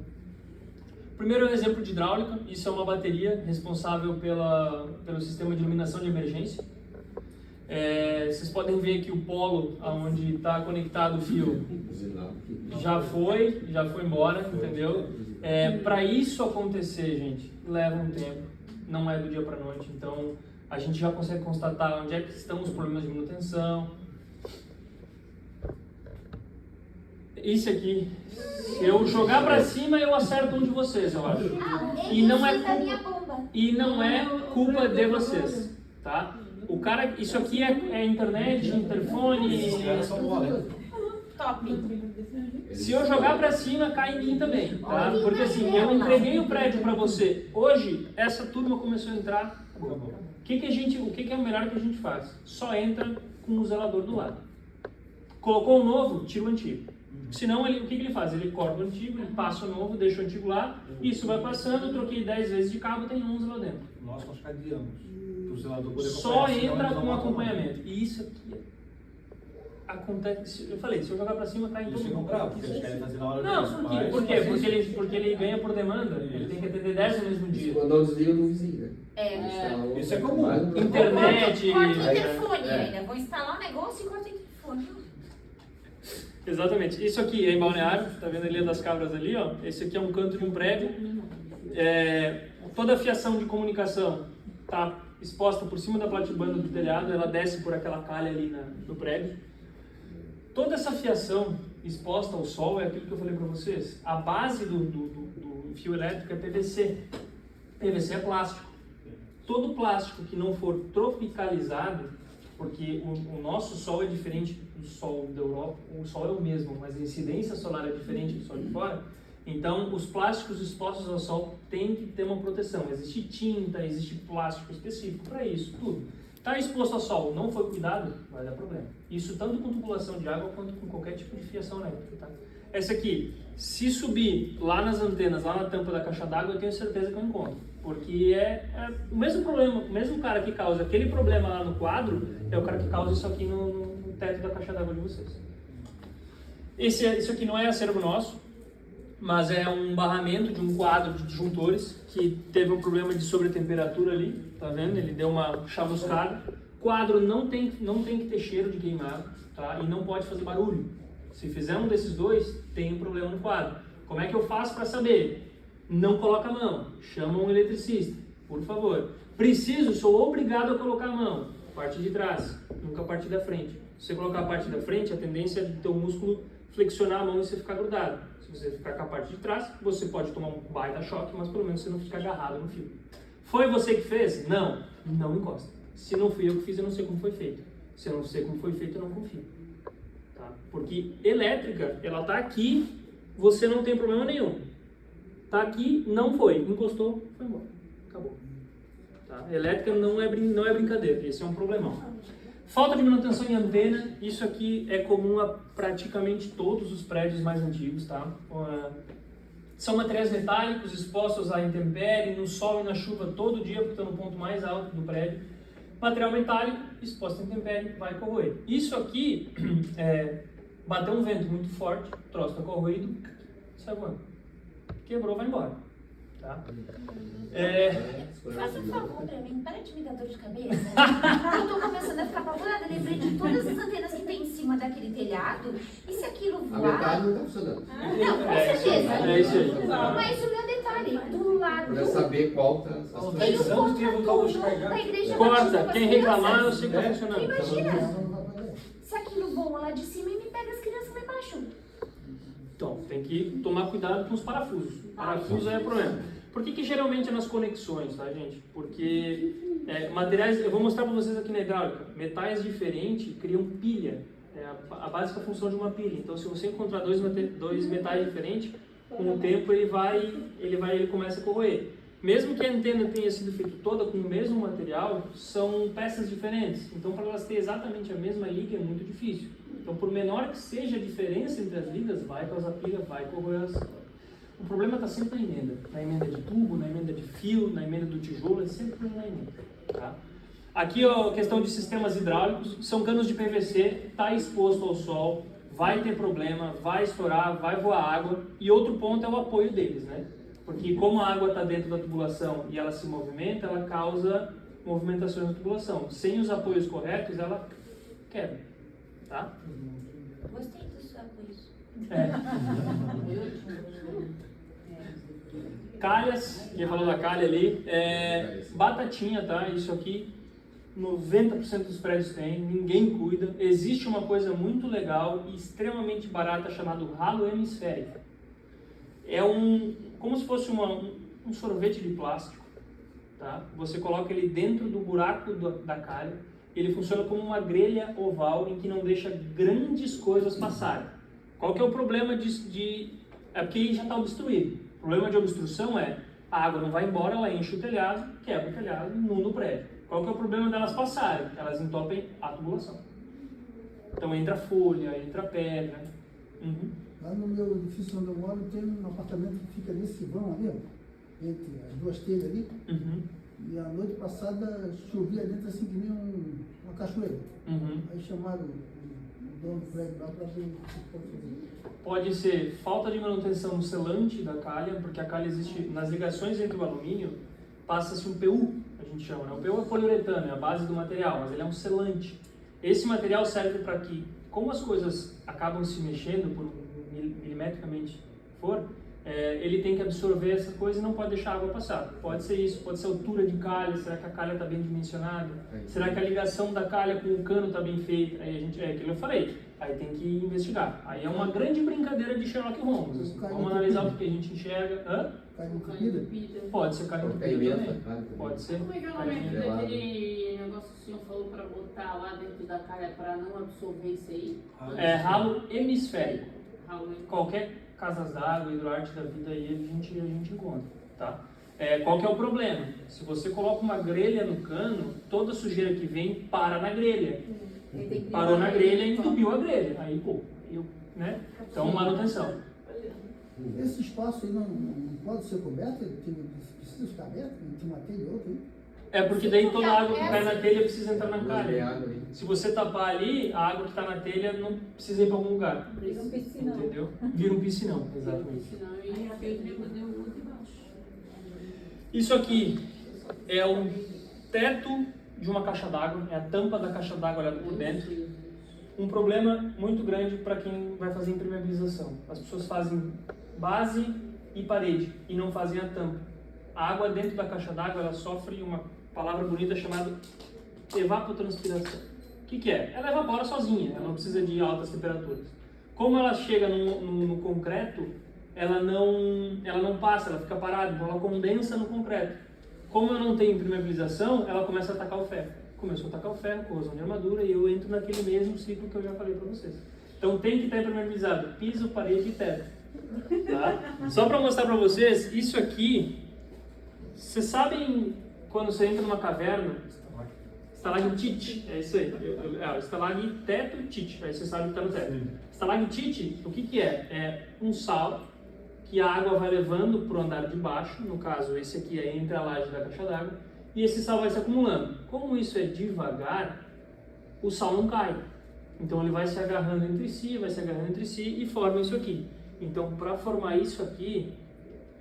Primeiro é um exemplo de hidráulica, isso é uma bateria responsável pelo sistema de iluminação de emergência. Vocês podem ver que o polo onde está conectado o fio já foi embora, entendeu? Para isso acontecer, gente, leva um tempo, não é do dia para a noite, então a gente já consegue constatar onde é que estão os problemas de manutenção. Isso aqui, se eu jogar para cima, eu acerto um de vocês, eu acho. E não é culpa de vocês, tá? Isso aqui é internet, interfone. Top. Se eu jogar para cima, cai em mim também, tá? Porque assim, eu entreguei o prédio para você. Hoje, essa turma começou a entrar. O que é o melhor que a gente faz? Só entra com o zelador do lado. Colocou o novo, tira o antigo. Senão, o que ele faz? Ele corta o antigo, ele passa o novo, deixa o antigo lá. Isso vai passando, eu troquei 10 vezes de cabo, tem 11 lá dentro. Nós cadeamos. O zelador poder Só entra com acompanhamento. E isso aqui acontece. Eu falei, se eu jogar pra cima, cai em todo mundo. Porque eles querem fazer na hora Não, por quê? Porque ele ganha por demanda. Ele tem que atender 10 no mesmo dia. Quando não desliga do vizinho, né? Isso é comum. Internet. Corta o interfone ainda. Vou instalar um negócio e corta o interfone. Exatamente. Isso aqui é em Balneário, tá vendo a Ilha das Cabras ali, ó? Esse aqui é um canto de um prédio. Toda a fiação de comunicação tá exposta por cima da platibanda do telhado, ela desce por aquela calha ali no prédio. Toda essa fiação exposta ao sol é aquilo que eu falei para vocês. A base do fio elétrico é PVC. PVC é plástico. Todo plástico que não for tropicalizado, porque o nosso sol é diferente do sol da Europa, o sol é o mesmo, mas a incidência solar é diferente do sol de fora. Então, os plásticos expostos ao sol têm que ter uma proteção. Existe tinta, existe plástico específico para isso, tudo. Está exposto ao sol, não foi cuidado, vai dar problema. Isso tanto com tubulação de água quanto com qualquer tipo de fiação elétrica. Tá? Essa aqui, se subir lá nas antenas, lá na tampa da caixa d'água, eu tenho certeza que eu encontro. Porque é o mesmo problema, o mesmo cara que causa aquele problema lá no quadro, é o cara que causa isso aqui no teto da caixa d'água de vocês. Isso aqui não é acervo nosso, mas é um barramento de um quadro de disjuntores que teve um problema de sobretemperatura ali, tá vendo? Ele deu uma chamuscada. Quadro não tem que ter cheiro de queimado, tá? E não pode fazer barulho. Se fizer um desses dois, tem um problema no quadro. Como é que eu faço para saber? Não coloca a mão, chama um eletricista, por favor. Sou obrigado a colocar a mão, parte de trás, nunca a parte da frente. Se você colocar a parte da frente, a tendência é do teu músculo flexionar a mão e você ficar grudado. Se você ficar com a parte de trás, você pode tomar um baita choque, mas pelo menos você não fica agarrado no fio. Foi você que fez? Não, não encosta. Se não fui eu que fiz, eu não sei como foi feito. Se eu não sei como foi feito, eu não confio. Tá? Porque elétrica, ela tá aqui, você não tem problema nenhum. Tá aqui, não foi. Encostou, foi embora. Acabou. Tá? Elétrica não é brincadeira, esse é um problemão. Falta de manutenção em antena, isso aqui é comum a praticamente todos os prédios mais antigos, tá? São materiais metálicos expostos à intempérie, no sol e na chuva todo dia, porque estão no ponto mais alto do prédio. Material metálico exposto à intempérie vai corroer. Isso aqui, bateu um vento muito forte, o troço está corroído, sai voando. Quebrou, vai embora. Tá? Faça um favor pra mim, para de me dar dor de cabeça. Eu tô começando a ficar apavorada. Lembrei de todas as antenas que tem em cima daquele telhado. E se aquilo A voar? metade não está funcionando. Não, com certeza. É isso aí. Mas o meu detalhe, do lado. Para saber qual está a Tem situação. um 10 anos que ia voltar o ponto descarregado. da igreja Corta, Batista com quem as reclamar, eu crianças. sei que está funcionando. Imagina, se aquilo voa lá de cima e me pega as crianças lá embaixo. Então, tem que tomar cuidado com os parafusos. Parafuso é o problema. Por que geralmente é nas conexões, tá, gente? Porque materiais, eu vou mostrar para vocês aqui na hidráulica, metais diferentes criam pilha, a básica função de uma pilha. Então, se você encontrar dois metais diferentes, com o tempo ele começa a corroer. Mesmo que a antena tenha sido feita toda com o mesmo material, são peças diferentes. Então, para elas terem exatamente a mesma liga é muito difícil. Então, por menor que seja a diferença entre as ligas, vai causar pilha, vai corroer as... O problema está sempre na emenda de tubo, na emenda de fio, na emenda do tijolo, é sempre na emenda. Tá? Aqui a questão de sistemas hidráulicos, são canos de PVC, está exposto ao sol, vai ter problema, vai estourar, vai voar água. E outro ponto é o apoio deles, né? Porque como a água está dentro da tubulação e ela se movimenta, ela causa movimentações na tubulação. Sem os apoios corretos, ela quebra. Tá? Gostei do seu apoio. Calhas, quem falou da calha ali, batatinha, tá? Isso aqui 90% dos prédios tem, ninguém cuida. Existe uma coisa muito legal e extremamente barata chamado ralo hemisférico. É como se fosse um sorvete de plástico, tá? Você coloca ele dentro do buraco da calha, ele funciona como uma grelha oval em que não deixa grandes coisas passarem. Qual que é o problema é porque ele já está obstruído. O problema de obstrução é a água não vai embora, ela enche o telhado, quebra o telhado, inunda o prédio. Qual que é o problema delas passarem? Elas entopem a tubulação. Então entra folha, entra pedra. Lá no meu edifício onde eu moro tem um apartamento que fica nesse vão ali, ó, entre as duas telhas ali. E a noite passada chovia dentro assim que nem uma cachoeira. Aí chamaram o dono do prédio lá para ver o que pode fazer. Pode ser falta de manutenção no selante da calha, porque a calha existe nas ligações entre o alumínio, passa-se um PU, a gente chama, né? O PU é poliuretano, é a base do material, mas ele é um selante. Esse material serve para que, como as coisas acabam se mexendo, por milimetricamente for, ele tem que absorver essa coisa e não pode deixar a água passar. Pode ser isso, pode ser a altura de calha, será que a calha está bem dimensionada? Será que a ligação da calha com o cano está bem feita? Aí a gente, aquilo que eu falei, aí tem que investigar. Aí é uma grande brincadeira de Sherlock Holmes. Assim. Vamos analisar o que a gente enxerga. Calha entupida? Pode ser calha entupida também. Pode ser. Como é que é o nome daquele negócio que o senhor falou para botar lá dentro da calha para não absorver isso aí? É ralo hemisférico. Ralo hemisférico. Qualquer casas d'água, hidroarte da vida aí a gente encontra, tá? Qual que é o problema? Se você coloca uma grelha no cano, toda a sujeira que vem para na grelha. Parou na grelha e entupiu a grelha. Aí, né? Então, manutenção. Esse espaço aí não pode ser coberto? Ele precisa ficar aberto? Tem uma telha e outra aí? É porque daí toda a água que cai na telha precisa entrar na calha. Se você tapar ali, a água que está na telha não precisa ir para algum lugar. Vira um piscinão. Entendeu? Vira um piscinão, exatamente. Isso aqui é o teto de uma caixa d'água, é a tampa da caixa d'água olhada por dentro. Um problema muito grande para quem vai fazer impermeabilização. As pessoas fazem base e parede e não fazem a tampa. A água dentro da caixa d'água ela sofre uma palavra bonita chamada evapotranspiração. que é? Ela evapora sozinha, ela não precisa de altas temperaturas. Como ela chega no concreto, ela não passa, ela fica parada, então ela condensa no concreto. Como eu não tenho impermeabilização, ela começa a atacar o ferro. Começou a atacar o ferro, corrosão de armadura, e eu entro naquele mesmo ciclo que eu já falei para vocês. Então tem que estar impermeabilizado, piso, parede e teto. Tá? Só para mostrar para vocês, isso aqui, vocês sabem quando você entra numa caverna, estalactite, é isso aí, estalacteto, aí você sabe que está no teto. Estalactite, o que é? É um sal que a água vai levando para o andar de baixo, no caso esse aqui é entre a laje da caixa d'água, e esse sal vai se acumulando. Como isso é devagar, o sal não cai. Então ele vai se agarrando entre si, e forma isso aqui. Então para formar isso aqui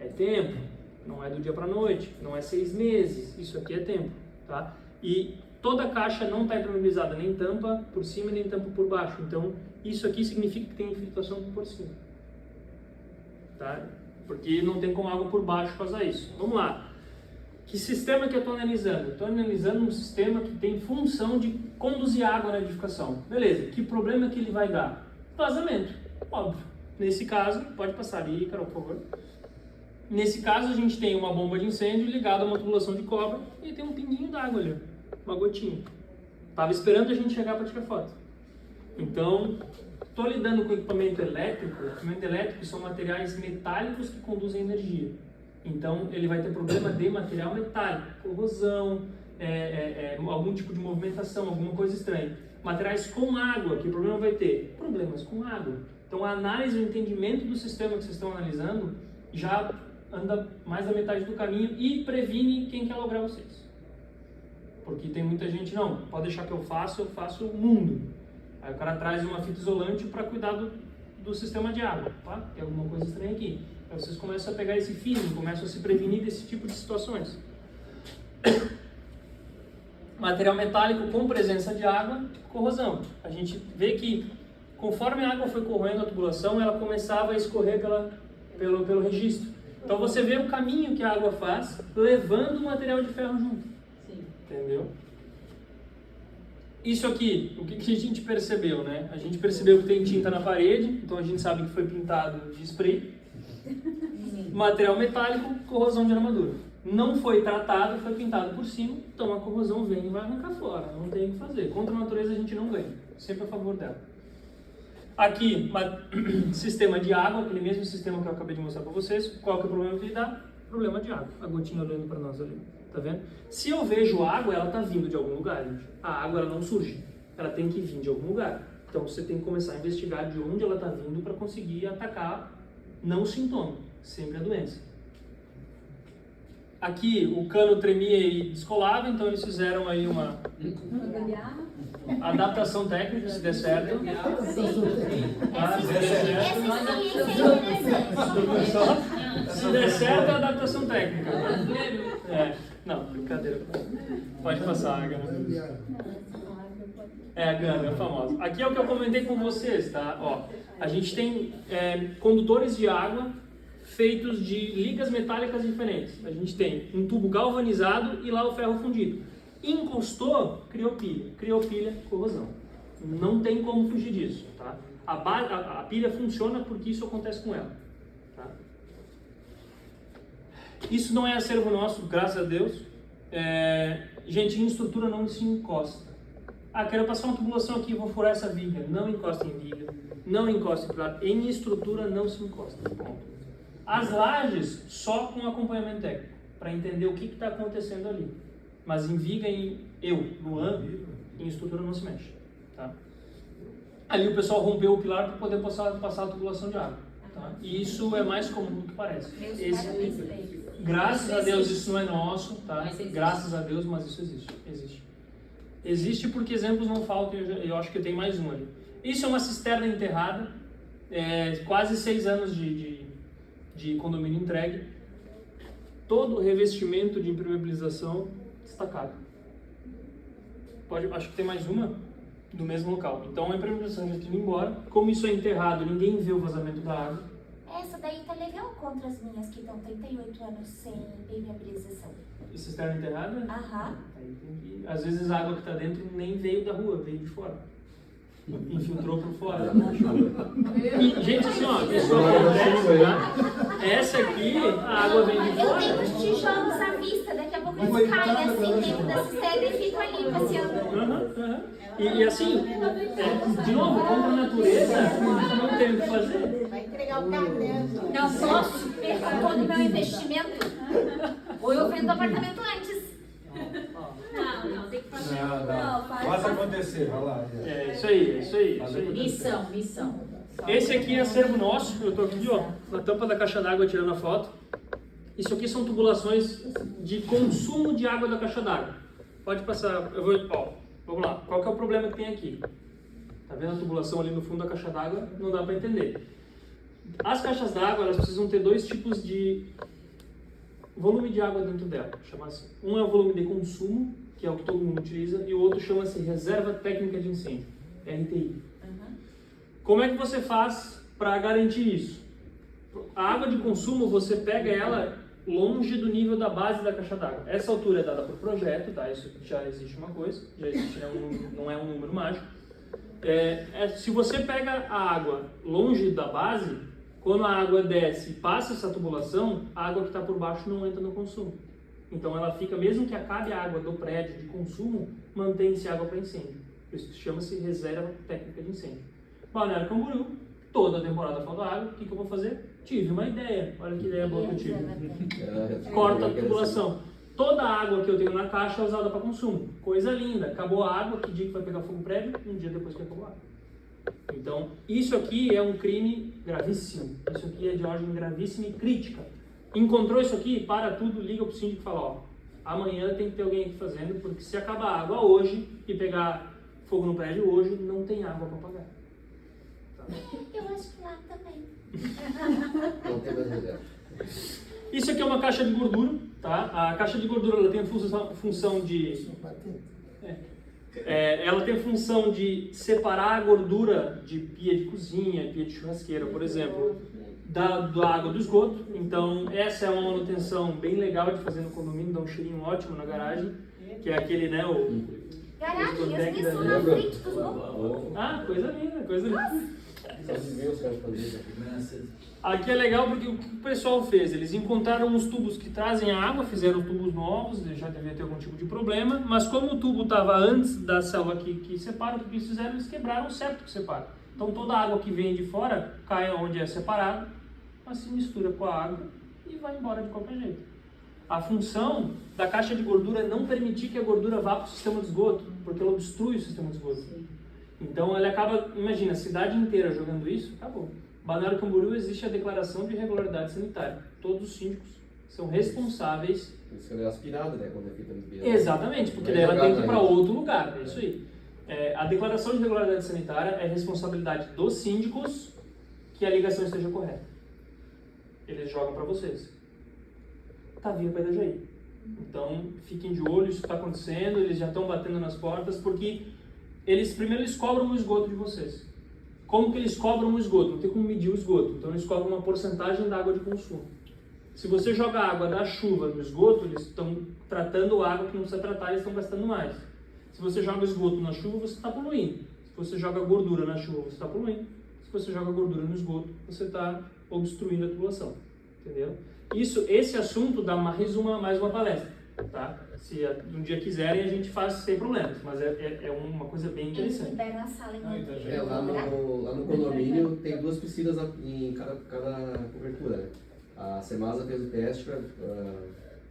é tempo, não é do dia para a noite, não é 6 meses, isso aqui é tempo, tá? E toda a caixa não está impermeabilizada, nem tampa por cima nem tampa por baixo. Então isso aqui significa que tem infiltração por cima, tá? Porque não tem como água por baixo fazer isso. Vamos lá. Que sistema que eu estou analisando? Estou analisando um sistema que tem função de conduzir água na edificação. Beleza, que problema que ele vai dar? Vazamento, óbvio. Nesse caso, pode passar ali, Carol, por favor. Nesse caso, a gente tem uma bomba de incêndio ligada a uma tubulação de cobre e tem um pinguinho d'água ali, uma gotinha. Estava esperando a gente chegar para tirar foto. Então, estou lidando com equipamento elétrico. Equipamento elétrico são materiais metálicos que conduzem energia. Então, ele vai ter problema de material metálico, corrosão, algum tipo de movimentação, alguma coisa estranha. Materiais com água, que problema vai ter? Problemas com água. Então, a análise, o entendimento do sistema que vocês estão analisando já anda mais da metade do caminho e previne quem quer lograr vocês. Porque tem muita gente, não, pode deixar que eu faço o mundo. Aí o cara traz uma fita isolante para cuidar do sistema de água, tá? Tem alguma coisa estranha aqui. Aí vocês começam a pegar esse feeling, começam a se prevenir desse tipo de situações. Material metálico com presença de água, corrosão. A gente vê que conforme a água foi corroendo a tubulação, ela começava a escorrer pelo registro. Então você vê o caminho que a água faz, levando o material de ferro junto. Sim. Entendeu? Isso aqui, o que a gente percebeu, né? A gente percebeu que tem tinta na parede, então a gente sabe que foi pintado de spray. Material metálico, corrosão de armadura. Não foi tratado, foi pintado por cima, então a corrosão vem e vai arrancar fora. Não tem o que fazer. Contra a natureza a gente não ganha. Sempre a favor dela. Aqui, sistema de água, aquele mesmo sistema que eu acabei de mostrar para vocês. Qual que é o problema que ele dá? Problema de água. A gotinha olhando para nós ali. Tá vendo? Se eu vejo água, ela tá vindo de algum lugar, gente. A água ela não surge. Ela tem que vir de algum lugar. Então você tem que começar a investigar de onde ela tá vindo para conseguir atacar não o sintoma, sempre a doença. Aqui o cano tremia e descolava, então eles fizeram aí uma adaptação técnica, se der certo. Se der certo, é adaptação técnica. Não, brincadeira. Pode passar a Gana. A Gana, é famosa. Aqui é o que eu comentei com vocês, tá? Ó, a gente tem condutores de água feitos de ligas metálicas diferentes. A gente tem um tubo galvanizado e lá o ferro fundido. Encostou, criou pilha, corrosão. Não tem como fugir disso, tá? A pilha funciona porque isso acontece com ela, tá? Isso não é acervo nosso, graças a Deus. Gente, em estrutura não se encosta. Quero passar uma tubulação aqui, vou furar essa viga. Não encosta em viga, não encosta em pilar. Em estrutura não se encosta. Ponto. As lajes só com acompanhamento técnico, para entender o que está acontecendo ali. Mas em viga, Luan, em estrutura não se mexe. Tá? Ali o pessoal rompeu o pilar para poder passar a tubulação de água. Tá? E isso é mais comum do que parece. Graças a Deus isso não é nosso, tá? Graças a Deus, mas isso existe. Existe porque exemplos não faltam, eu acho que tem mais um ali. Isso é uma cisterna enterrada, quase 6 anos de condomínio entregue, todo o revestimento de impermeabilização destacado. Acho que tem mais uma do mesmo local. Então a impermeabilização já tinha ido embora. Como isso é enterrado, ninguém vê o vazamento da água. Essa daí tá legal contra as minhas que estão 38 anos sem permeabilização. E cisterna enterrada? Aham. Aí tem que... Às vezes a água que está dentro nem veio da rua, veio de fora. Infiltrou por fora. E, gente, assim, ó, isso acontece, tá? Essa aqui, a água vem de Eu fora. tenho os tijolos à vista, daqui a pouco eles caem assim dentro da cisterna e ficam ali passeando. E assim, de novo, contra a natureza, não tem o que fazer. Vai entregar o carro. Não posso perder todo o meu investimento. Ou eu vendo o apartamento antes. Não, tem que fazer. Não. Faça acontecer, vai lá. É isso aí, é isso aí. É isso aí. Missão. Esse aqui é acervo nosso, eu tô aqui, ó, na tampa da caixa d'água tirando a foto. Isso aqui são tubulações de consumo de água da caixa d'água. Pode passar, eu vou, ó, vamos lá. Qual que é o problema que tem aqui? Tá vendo a tubulação ali no fundo da caixa d'água? Não dá para entender. As caixas d'água, elas precisam ter dois tipos de volume de água dentro dela. Chama assim. Um é o volume de consumo, que é o que todo mundo utiliza, e o outro chama-se reserva técnica de incêndio, RTI. Como é que você faz para garantir isso? A água de consumo, você pega ela longe do nível da base da caixa d'água. Essa altura é dada por projeto, tá? Isso já existe uma coisa, já existe, não é um número mágico. Se você pega a água longe da base, quando a água desce e passa essa tubulação, a água que está por baixo não entra no consumo. Então ela fica, mesmo que acabe a água do prédio de consumo, mantém-se água para incêndio. Isso chama-se reserva técnica de incêndio. Balneário Camboriú, toda a temporada falta água, o que eu vou fazer? Tive uma ideia, olha que ideia boa que eu tive. Corta a tubulação. Toda a água que eu tenho na caixa é usada para consumo. Coisa linda, acabou a água, que dia que vai pegar fogo no prédio? Um dia depois que acabou a água. Então, isso aqui é um crime gravíssimo. Isso aqui é de ordem gravíssima e crítica. Encontrou isso aqui? Para tudo, liga para o síndico e fala, ó, amanhã tem que ter alguém aqui fazendo, porque se acabar a água hoje e pegar fogo no prédio hoje, não tem água para pagar. Eu acho que lá também. Não tem mais reserva. Isso aqui é uma caixa de gordura, tá? A caixa de gordura ela tem a função de... ela tem a função de separar a gordura de pia de cozinha, pia de churrasqueira, por exemplo, da água do esgoto. Então, essa é uma manutenção bem legal de fazer no condomínio, dá um cheirinho ótimo na garagem, que é aquele, né, Garagem, as minhas são na frente dos bons. Ah, coisa linda, coisa linda. Só de ver os caras fazendo. Aqui é legal porque o que o pessoal fez? Eles encontraram uns tubos que trazem a água, fizeram tubos novos, já devia ter algum tipo de problema, mas como o tubo estava antes da célula que separa, o que eles fizeram? Eles quebraram o septo que separa. Então toda a água que vem de fora cai onde é separado, mas se mistura com a água e vai embora de qualquer jeito. A função da caixa de gordura é não permitir que a gordura vá para o sistema de esgoto, porque ela obstrui o sistema de esgoto. Então ele acaba, imagina, a cidade inteira jogando isso, acabou. Balneário Camboriú existe a declaração de regularidade sanitária. Todos os síndicos são responsáveis. Isso é aspirado, né? Quando é feita a limpeza. Exatamente, porque daí ela tem que ir para outro lugar, é isso aí. A declaração de regularidade sanitária é responsabilidade dos síndicos que a ligação esteja correta. Eles jogam para vocês. Tá vindo para Itajaí. Então fiquem de olho, isso está acontecendo, eles já estão batendo nas portas, porque primeiro eles cobram o esgoto de vocês. Como que eles cobram o esgoto? Não tem como medir o esgoto, então eles cobram uma porcentagem da água de consumo. Se você joga a água da chuva no esgoto, eles estão tratando a água que não precisa tratar, eles estão gastando mais. Se você joga esgoto na chuva, você está poluindo. Se você joga gordura na chuva, você está poluindo. Se você joga gordura no esgoto, você está obstruindo a tubulação. Entendeu? Esse assunto dá mais uma palestra, tá? Se um dia quiserem, a gente faz sem problemas, mas é uma coisa bem Eles interessante. liberam a sala em Lá no condomínio tem 2 piscinas em cada cobertura, né? A Semasa fez o teste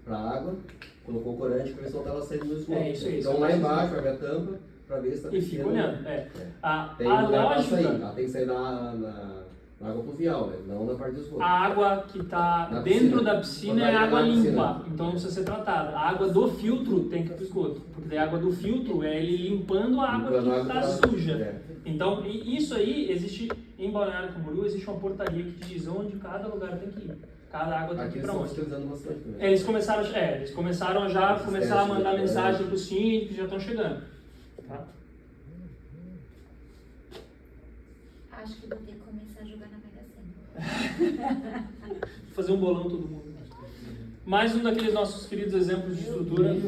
para água, colocou corante para ver se ela estava saindo do esgoto. Isso aí. Então lá embaixo abre a tampa para ver se está E fica olhando. Tem A lugar para lógica... sair, ela tem que sair na água pluvial, né? Não na parte do esgoto. A água que está Na dentro piscina. da piscina é Quando água na piscina. limpa, então não precisa ser tratada. A água do filtro tem que ir para o esgoto, porque daí a água do filtro é ele limpando a água Limpando a que água está que tá- suja. Então, isso aí existe, em Balneário Camboriú, existe uma portaria que te diz onde cada lugar tem que ir. Cada água tem que Aqui ir eles para estão onde. fiscalizando bastante também. Eles começaram a já Esses começar a testes, mandar né? mensagem para os síndicos que já estão chegando. Tá? Acho que vou ter que começar a jogar na Mega Sena. fazer um bolão todo mundo. Mais um daqueles nossos queridos exemplos de estrutura. Gente,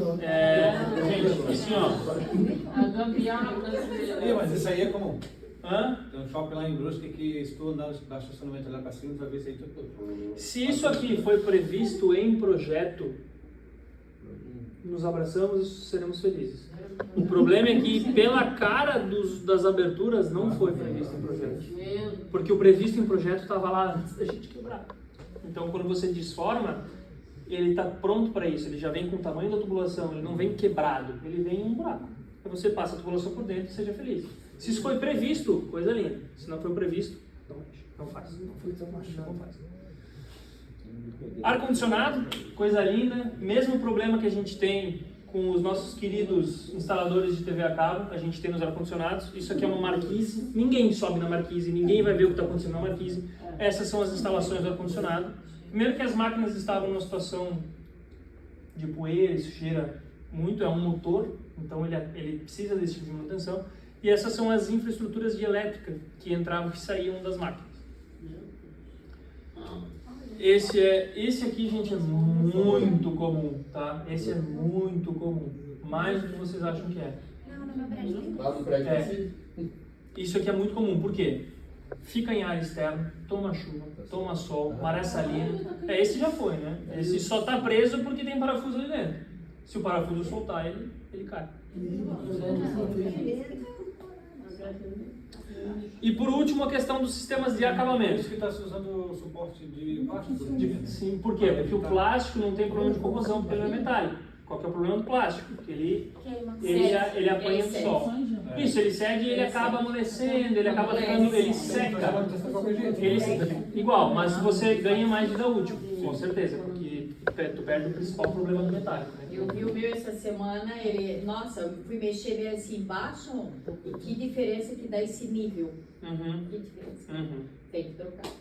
assim, ó. A gambiarra brasileira. Mas isso aí é comum. Hã? Tem um shopping lá em Brusque que se tu andar no estacionamento lá pra cima, tu vai ver isso aí tudo. Se isso aqui foi previsto em projeto, nos abraçamos e seremos felizes. O problema é que pela cara das aberturas não foi previsto em projeto. Porque o previsto em projeto estava lá antes da gente quebrar. Então quando você desforma, ele está pronto para isso. Ele já vem com o tamanho da tubulação, ele não vem quebrado, ele vem em um buraco. Aí você passa a tubulação por dentro e seja feliz. Se isso foi previsto, coisa linda. Se não foi previsto, não mexe, não faz. Não faz. Ar-condicionado, coisa linda. Mesmo problema que a gente tem com os nossos queridos instaladores de TV a cabo, a gente tem nos ar-condicionados. Isso aqui é uma marquise, ninguém sobe na marquise, ninguém vai ver o que está acontecendo na marquise. Essas são as instalações do ar-condicionado. Primeiro que as máquinas estavam numa situação de poeira, isso cheira muito, é um motor, então ele precisa desse tipo de manutenção. E essas são as infraestruturas de elétrica que entravam e saíam das máquinas. Esse aqui, gente, é muito comum, tá? Esse é muito comum, mais do que vocês acham que é. Não, no meu prédio tem. Lá no prédio Isso aqui é muito comum, por quê? Fica em área externa, toma chuva, toma sol, maré salina. Esse já foi, né? Esse só tá preso porque tem parafuso ali dentro. Se o parafuso soltar, ele cai. E por último, a questão dos sistemas de Por acabamento. isso que está se usando suporte de plástico. Sim, por quê? Porque o plástico não tem problema de corrosão, porque ele não é metálico. Qual que é o problema do plástico? Porque ele apanha do sol. Isso, ele cede e ele acaba amolecendo, ele acaba ficando, ele seca. Igual, mas você ganha mais vida útil, com certeza, porque tu perde o principal problema do metálico. Né? Eu vi o meu essa semana, nossa, eu fui mexer ele assim embaixo, e que diferença que dá esse nível. Que diferença. Tem que trocar.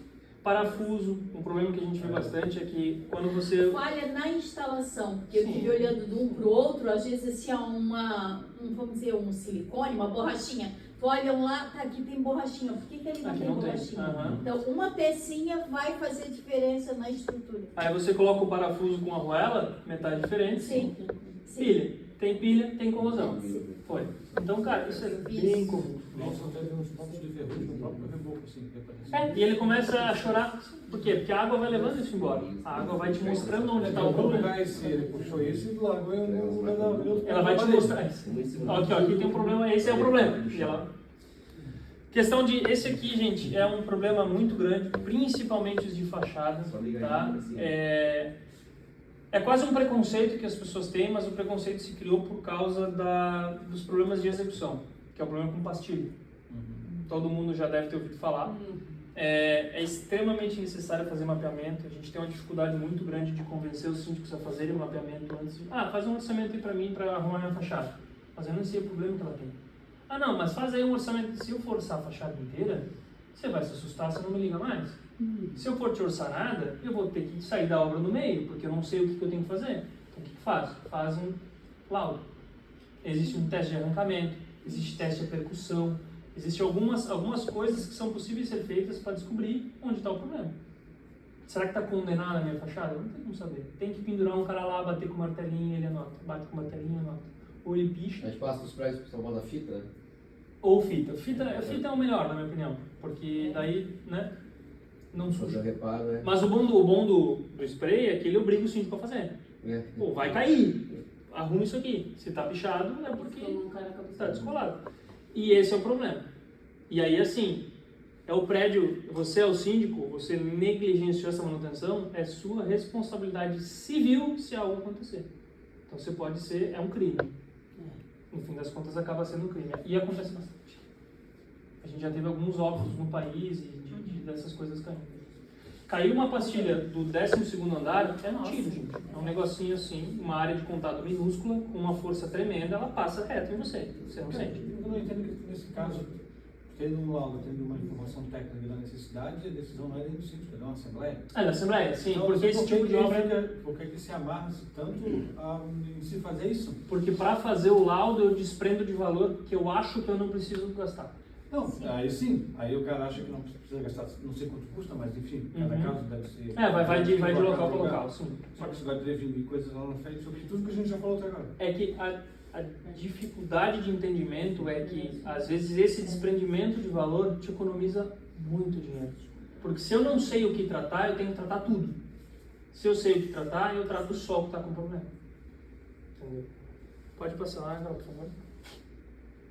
Parafuso, um problema que a gente vê bastante é que quando você... Falha na instalação, porque eu estive olhando de um para o outro, às vezes assim, vamos dizer, um silicone, uma borrachinha. Tu olha lá, tá, aqui tem borrachinha, por que ele não Aqui tem não tem. borrachinha? Então, uma pecinha vai fazer diferença na estrutura. Aí você coloca o parafuso com a arruela, metade diferente. Sim. Pilha. Tem pilha, tem corrosão. Foi. Então, cara, isso é bem comum. Nossa, teve uns pontos de ferrugem no próprio reboco, assim. E ele começa a chorar. Por quê? Porque a água vai levando isso embora. A água vai te mostrando onde está o problema. Ele puxou isso e largou eu Ela vai te mostrar isso. Aqui tem um problema, esse é o problema. E ela... Questão de, esse aqui, gente, é um problema muito grande, principalmente os de fachada, tá? É quase um preconceito que as pessoas têm, mas o preconceito se criou por causa dos problemas de execução, que é o problema com pastilha. Todo mundo já deve ter ouvido falar. É extremamente necessário fazer mapeamento. A gente tem uma dificuldade muito grande de convencer os síndicos a fazerem o mapeamento antes. Faz um orçamento aí para mim para arrumar minha fachada. Mas eu não sei o problema que ela tem. Não, mas faz aí um orçamento. Se eu for orçar a fachada inteira, você vai se assustar, você não me liga mais. Se eu for te orçar nada, eu vou ter que sair da obra no meio, porque eu não sei o que eu tenho que fazer. Então o que faz? Faz um laudo. Existe um teste de arrancamento, existe teste de percussão, existem algumas coisas que são possíveis ser feitas para descobrir onde está o problema. Será que está condenada a minha fachada? Não tem como saber. Tem que pendurar um cara lá, bater com o martelinho, ele anota. Bate com o martelinho, anota. Ou ele picha. A gente passa dos prédios que são da fita, né? Ou fita. Fita é o melhor, na minha opinião. Porque daí, né, não suja. Reparo, né? Mas o bom do spray é que ele obriga o síndico a fazer. Pô, vai cair. Arruma isso aqui. Se tá pichado, é porque tá descolado. E esse é o problema. E aí, assim, é o prédio, você é o síndico, você negligenciou essa manutenção, é sua responsabilidade civil se algo acontecer. Então você pode ser, é um crime. No fim das contas acaba sendo um crime. E acontece bastante. A gente já teve alguns óbitos no país e dessas coisas caindo. Caiu uma pastilha do 12º andar, é um tiro, gente. É um negocinho assim, uma área de contato minúscula, com uma força tremenda, ela passa reto em você. Você não sente. Eu não entendo que nesse caso, tendo um laudo, tendo uma informação técnica da necessidade, a decisão não é do síndico, é da Assembleia. É da Assembleia, sim, então, porque esse tipo de obra... Por que se amarra-se tanto em se fazer isso? Porque para fazer o laudo eu desprendo de valor que eu acho que eu não preciso gastar. Não, aí sim. Aí o cara acha que não precisa gastar, não sei quanto custa, mas enfim, cada caso deve ser... Vai de local para local, sim. Só que você vai prevenir coisas lá na frente sobre tudo que a gente já falou até agora. É que a dificuldade de entendimento é que, às vezes, esse desprendimento de valor te economiza muito dinheiro. Porque se eu não sei o que tratar, eu tenho que tratar tudo. Se eu sei o que tratar, eu trato só o que está com problema. Entendeu? Pode passar lá, por favor.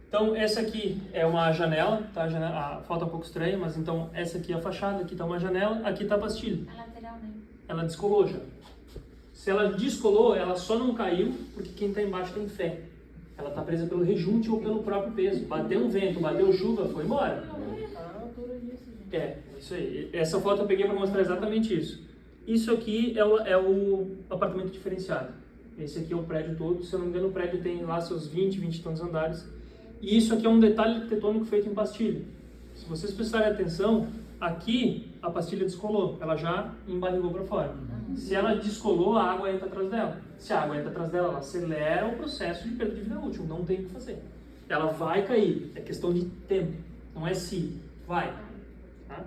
Então, essa aqui é uma janela, tá? A foto é um pouco estranha, mas então essa aqui é a fachada, aqui está uma janela, aqui está a pastilha. A lateral, né? Ela descolou já. Se ela descolou, ela só não caiu porque quem está embaixo tem fé. Ela está presa pelo rejunte ou pelo próprio peso. Bateu um vento, bateu chuva, foi embora. Isso aí. Essa foto eu peguei para mostrar exatamente isso. Isso aqui é o apartamento diferenciado. Esse aqui é o prédio todo. Se eu não me engano, o prédio tem lá seus 20 e tantos andares. E isso aqui é um detalhe arquitetônico feito em pastilha. Se vocês prestarem atenção, aqui a pastilha descolou. Ela já embarrigou para fora. Se ela descolou, a água entra atrás dela. Se a água entra atrás dela, ela acelera o processo de perda de vida útil. Não tem o que fazer. Ela vai cair. É questão de tempo. Não é se. Vai. Tá?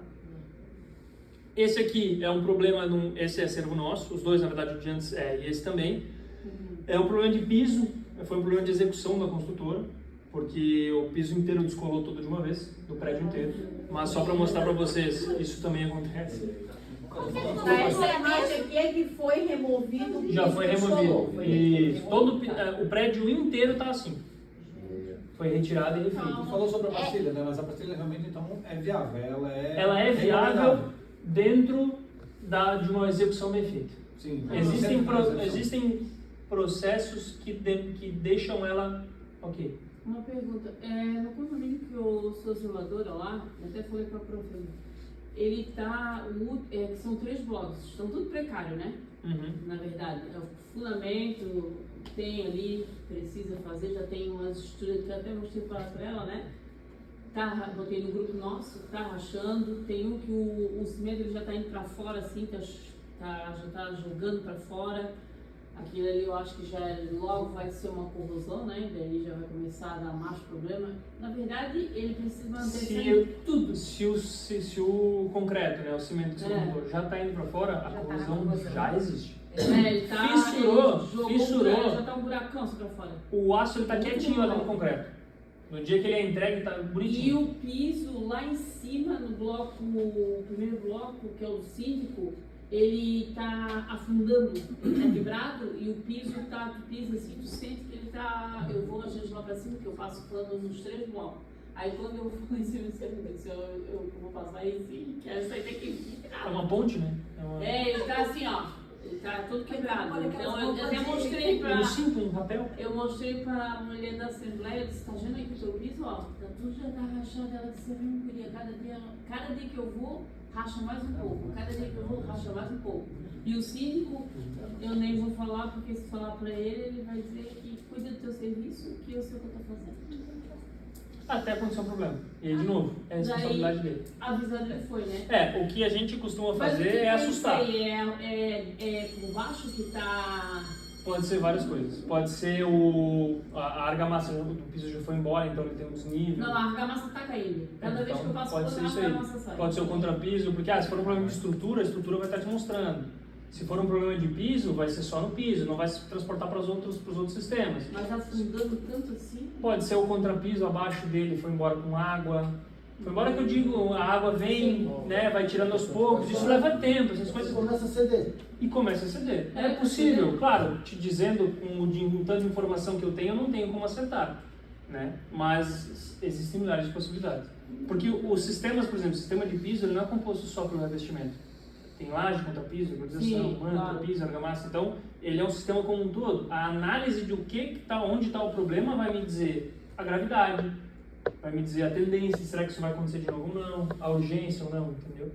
Esse aqui é um problema, esse é servo nosso. Os dois, na verdade, o de antes e esse também. É um problema de piso. Foi um problema de execução da construtora. Porque o piso inteiro descolou todo de uma vez, do prédio inteiro. Mas só para mostrar para vocês, isso também acontece. Essa imagem aqui é que foi removido. Já foi removido. E o prédio inteiro está assim. Foi retirado e refeito. Você falou sobre a pastilha, né? Mas a pastilha realmente então é viável. Ela é viável dentro de uma execução bem feita. Sim. Existem processos que deixam ela ok. Uma pergunta, no condomínio que eu sou zeladora lá, eu até falei para a prof, ele tá, são 3 blocos, estão tudo precário, né? Na verdade, o fundamento tem ali, precisa fazer, já tem umas estruturas que eu até mostrei para ela, né? Botei no grupo nosso, tá rachando, tem um que o cimento ele já está indo para fora, assim, já está jogando para fora. Aquilo ali eu acho que já logo vai ser uma corrosão, né? Daí já vai começar a dar mais problema. Na verdade, ele precisa manter tudo. Se o concreto, né, o cimento que você montou, já está indo para fora, a corrosão já existe. Ele Fissurou. Já tá um buracão para fora. O aço ele está quietinho ali no concreto. No dia que ele é entregue, está bonitinho. E o piso lá em cima, no bloco, o primeiro bloco, que é o síndico, ele tá afundando, ele tá quebrado e o piso tá, tu pisa assim, tu sente que ele tá, eu vou às vezes lá pra cima, porque eu passo plano nos 3 blocos. Aí quando eu vou em cima, eu vou passar aí sim, quero sair daqui. É uma ponte, né? Ele tá assim, ó, ele tá todo quebrado. Então eu até mostrei pra... Eu sinto um rapel. Eu mostrei pra mulher da Assembleia, eu disse, tá vendo aí que o teu piso, ó, tudo já tá rachado. Ela disse, eu não queria, cada dia que eu vou, racha mais um pouco, cada dia que eu vou, racha mais um pouco. E o síndico, eu nem vou falar, porque se falar para ele vai dizer que cuida do teu serviço, que eu sei o que eu estou fazendo. Até acontecer um problema. E aí, de novo, é a responsabilidade dele. Avisando ele foi, né? O que a gente costuma fazer é assustar. É por baixo que está... Pode ser várias coisas. Pode ser a argamassa do piso já foi embora, então ele tem um desnível. Não, a argamassa está caindo. Cada vez que eu passo por lá, a argamassa sai. Pode ser o contrapiso, porque se for um problema de estrutura, a estrutura vai estar te mostrando. Se for um problema de piso, vai ser só no piso, não vai se transportar para os outros sistemas. Mas afundando tanto assim? Pode ser o contrapiso abaixo dele, foi embora com água. Foi embora que eu digo, a água vem, né, vai tirando aos poucos, isso leva tempo, essas coisas... Começa a ceder. E começa a ceder. É possível, claro, te dizendo, com o tanto de informação que eu tenho, eu não tenho como acertar, né? Mas existem milhares de possibilidades. Porque os sistemas, por exemplo, o sistema de piso, ele não é composto só pelo revestimento. Tem laje, contrapiso, organização, manta, piso, argamassa. Então, ele é um sistema como um todo. A análise de onde está o problema vai me dizer a gravidade, vai me dizer a tendência, será que isso vai acontecer de novo ou não, a urgência ou não, entendeu?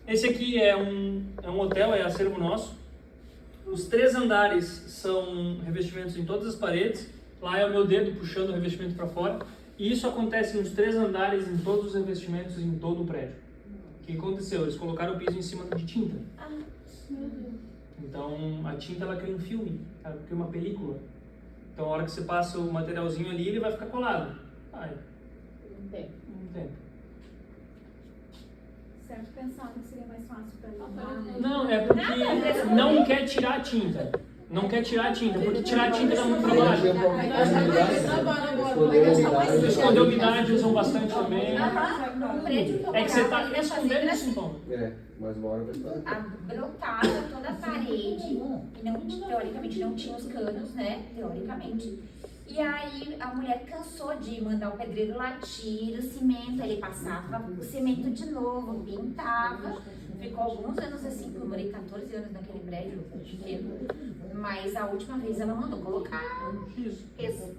Esse aqui é um hotel, é acervo nosso. Os 3 andares são revestimentos em todas as paredes. Lá é o meu dedo puxando o revestimento para fora. E isso acontece nos 3 andares, em todos os revestimentos, em todo o prédio. O que aconteceu? Eles colocaram o piso em cima de tinta. Então, a tinta ela cria um filme, ela cria uma película. Então, a hora que você passa o materialzinho ali, ele vai ficar colado. Não tem. Não tempo. Certo, pensava que seria mais fácil para lavar. Não, é porque não quer tirar a tinta. Não quer tirar a tinta, porque tirar a tinta dá muito trabalho. Esconder a umidade usam bastante também. No prédio que eu É que você morava, está ia escondendo fazer esse sintoma. Mais uma hora vai estar. brotava toda a parede, e não, teoricamente não tinha os canos, né? Teoricamente. E aí a mulher cansou de mandar o pedreiro lá, tira o cimento, ele passava o cimento de novo, pintava. Ficou alguns anos assim, eu morei 14 anos naquele prédio, mas a última vez ela mandou colocar Isso. isso.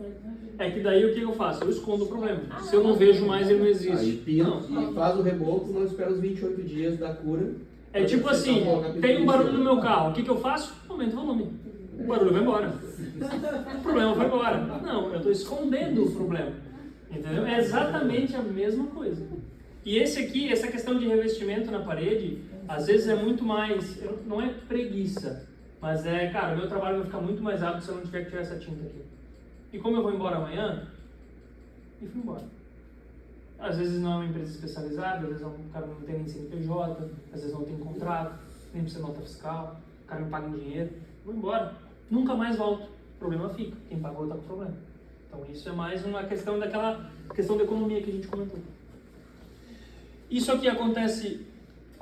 É que daí o que eu faço? Eu escondo o problema. Se eu não vejo mais, ele não Aí existe. pinta Não. e faz o reboco, não espera os 28 dias da cura. É tipo assim, tem um barulho no meu carro, o que eu faço? Aumento o volume. O barulho vai embora. O problema vai embora. Não, eu estou escondendo o problema. Entendeu? É exatamente a mesma coisa. E esse aqui, essa questão de revestimento na parede, às vezes é muito mais, não é preguiça, mas é, cara, o meu trabalho vai ficar muito mais rápido se eu não tiver que tirar essa tinta aqui. E como eu vou embora amanhã, e fui embora. Às vezes não é uma empresa especializada, às vezes o cara não tem nem CNPJ, às vezes não tem contrato, nem precisa nota fiscal, o cara me paga em dinheiro, vou embora. Nunca mais volto. O problema fica. Quem pagou está com problema. Então isso é mais uma questão daquela questão da economia que a gente comentou. Isso aqui acontece,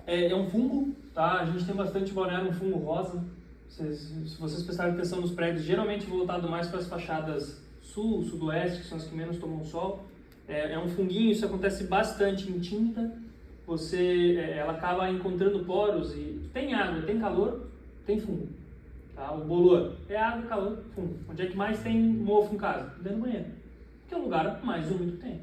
é um fungo, tá? A gente tem bastante balneário, um fungo rosa. Se vocês prestarem atenção nos prédios, geralmente voltado mais para as fachadas sul, sudoeste, que são as que menos tomam sol. É um funguinho, isso acontece bastante em tinta. Ela acaba encontrando poros e tem água, tem calor, tem fungo. Tá? O bolor é água, calor, fungo. Onde é que mais tem mofo em casa? Dentro do banheiro. Que é o lugar mais úmido que tem.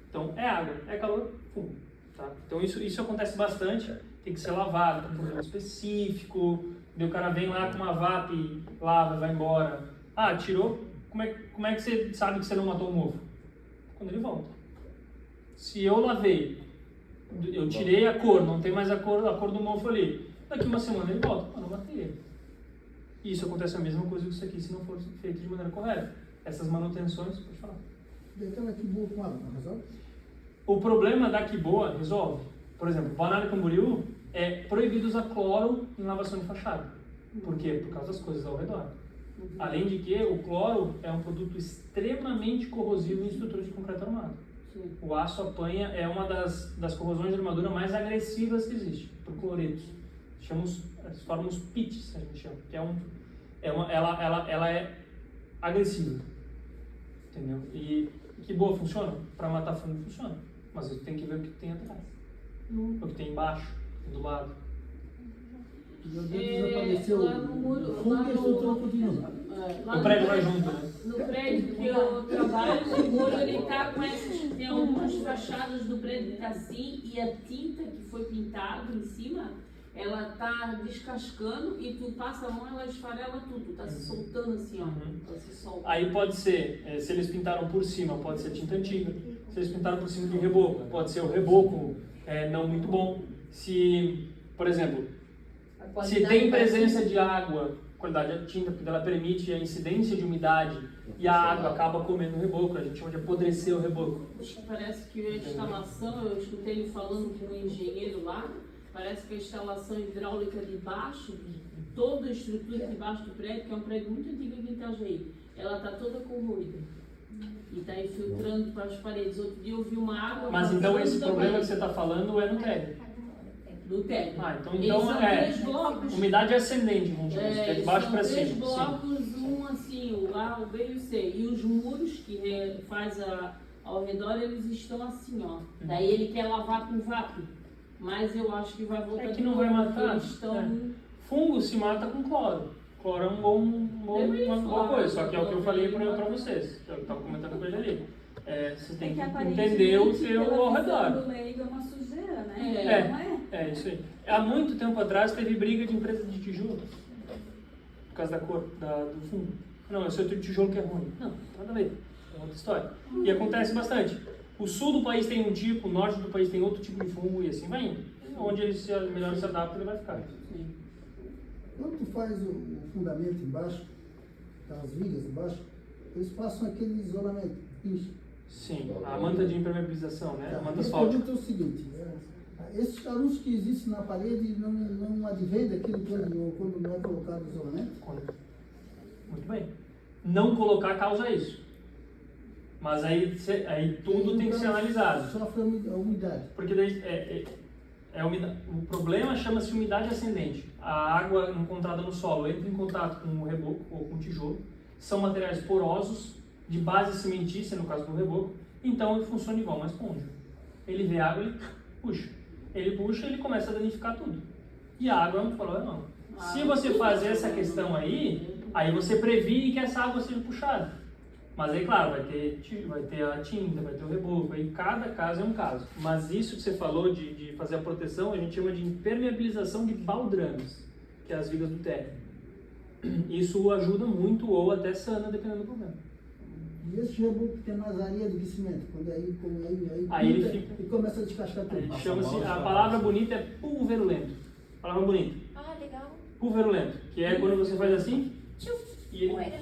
Então é água, é calor, fungo. Tá? Então isso acontece bastante. Tem que ser lavado, tem um problema específico. O cara vem lá com uma VAP, lava, vai embora. Ah, tirou? Como é que você sabe que você não matou o mofo? Quando ele volta. Se eu lavei, eu tirei a cor, não tem mais a cor do mofo ali. Daqui uma semana ele volta. Eu não matei ele. E isso acontece a mesma coisa que isso aqui, se não for feito de maneira correta. Essas manutenções, pode falar. Aquela que boa com água, não resolve? O problema da Quiboa resolve. Por exemplo, Balneário Camboriú é proibido usar cloro em lavação de fachada. Por quê? Por causa das coisas ao redor. Além de que o cloro é um produto extremamente corrosivo em estruturas de concreto armado. O aço apanha, é uma das corrosões de armadura mais agressivas que existe, por cloretos. Formam os pits, a gente chama, que ela é agressiva. Entendeu? E que boa, funciona? Para matar fungo funciona, mas você tem que ver o que tem atrás. O que tem embaixo, do lado. Desapareceu lá no muro, o fundo lá e a estrutura no- continua. O prédio vai junto, né? No prédio que eu trabalho, o muro ele tá com essas, tem algumas fachadas do prédio que tá assim, e a tinta que foi pintada em cima, ela tá descascando e tu passa a mão, ela esfarela tudo, tá se soltando assim, ó. Tá se soltando. Aí pode ser, se eles pintaram por cima, pode ser tinta antiga. Se eles pintaram por cima de reboco, pode ser o reboco não muito bom. Se, por exemplo, se tem presença de água, qualidade da tinta, porque ela permite a incidência de umidade e a água acaba comendo o reboco, a gente chama de apodrecer o reboco. Parece que a instalação, eu escutei ele falando com um engenheiro lá, parece que a instalação hidráulica de baixo, toda a estrutura de baixo do prédio, que é um prédio muito antigo aqui em Itajaí, ela está toda corroída. E está infiltrando para as paredes. Outro dia eu vi uma água... Mas então esse também. problema que você está falando é no térreo. No térreo. Então Eles são três é blocos. umidade ascendente, vamos dizer, que é de baixo para cima. São três blocos, um assim, o A, o B e o C. E os muros que faz ao redor, eles estão assim, ó. Daí ele quer lavar com VAP. Mas eu acho que vai voltar... É que não vai matar. Eles estão... Fungo se mata com cloro. Cloro é uma boa coisa, só que é o que eu falei para vocês, que eu estava comentando com ele ali. Você tem que entender o seu ao redor. Do leigo é uma sujeira, né? Não é? É isso aí. Há muito tempo atrás teve briga de empresa de tijolo por causa da cor do fungo. Não, esse outro tijolo que é ruim. Não, nada a ver. É outra história. E acontece bastante. O sul do país tem um tipo, o norte do país tem outro tipo de fungo e assim vai indo. Onde ele melhor se adapta, ele vai ficar. Quando tu faz o fundamento embaixo, as vigas embaixo, eles passam aquele isolamento, pinche. Sim, a manta de impermeabilização, né? A manta Minha asfáltica. pergunta é o seguinte, esses caroços que existem na parede não advêm daquilo quando não é colocado isolamento? Muito bem. Não colocar causa isso. Mas aí tudo tem que ser analisado. Sofre a umidade. Porque daí o problema chama-se umidade ascendente. A água encontrada no solo entra em contato com o reboco ou com o tijolo. São materiais porosos, de base cimentícia, no caso do reboco. Então ele funciona igual uma esponja. Ele vê água, ele puxa. Ele puxa, ele começa a danificar tudo. E a água é um problema. Se você fazer essa questão aí você previne que essa água seja puxada. Mas aí, claro, vai ter a tinta, vai ter o reboco, aí cada caso é um caso. Mas isso que você falou de fazer a proteção, a gente chama de impermeabilização de baldrames, que é as vigas do térreo. Isso ajuda muito ou até sana, dependendo do problema. E esse reboco tem mais areia do que cimento, quando Aí ele fica... e começa a descascar tudo. Aí chama-se, a palavra bonita é pulverulento. Palavra bonita. Ah, legal. Pulverulento, que é quando você faz assim Tchau. e ele Poeira.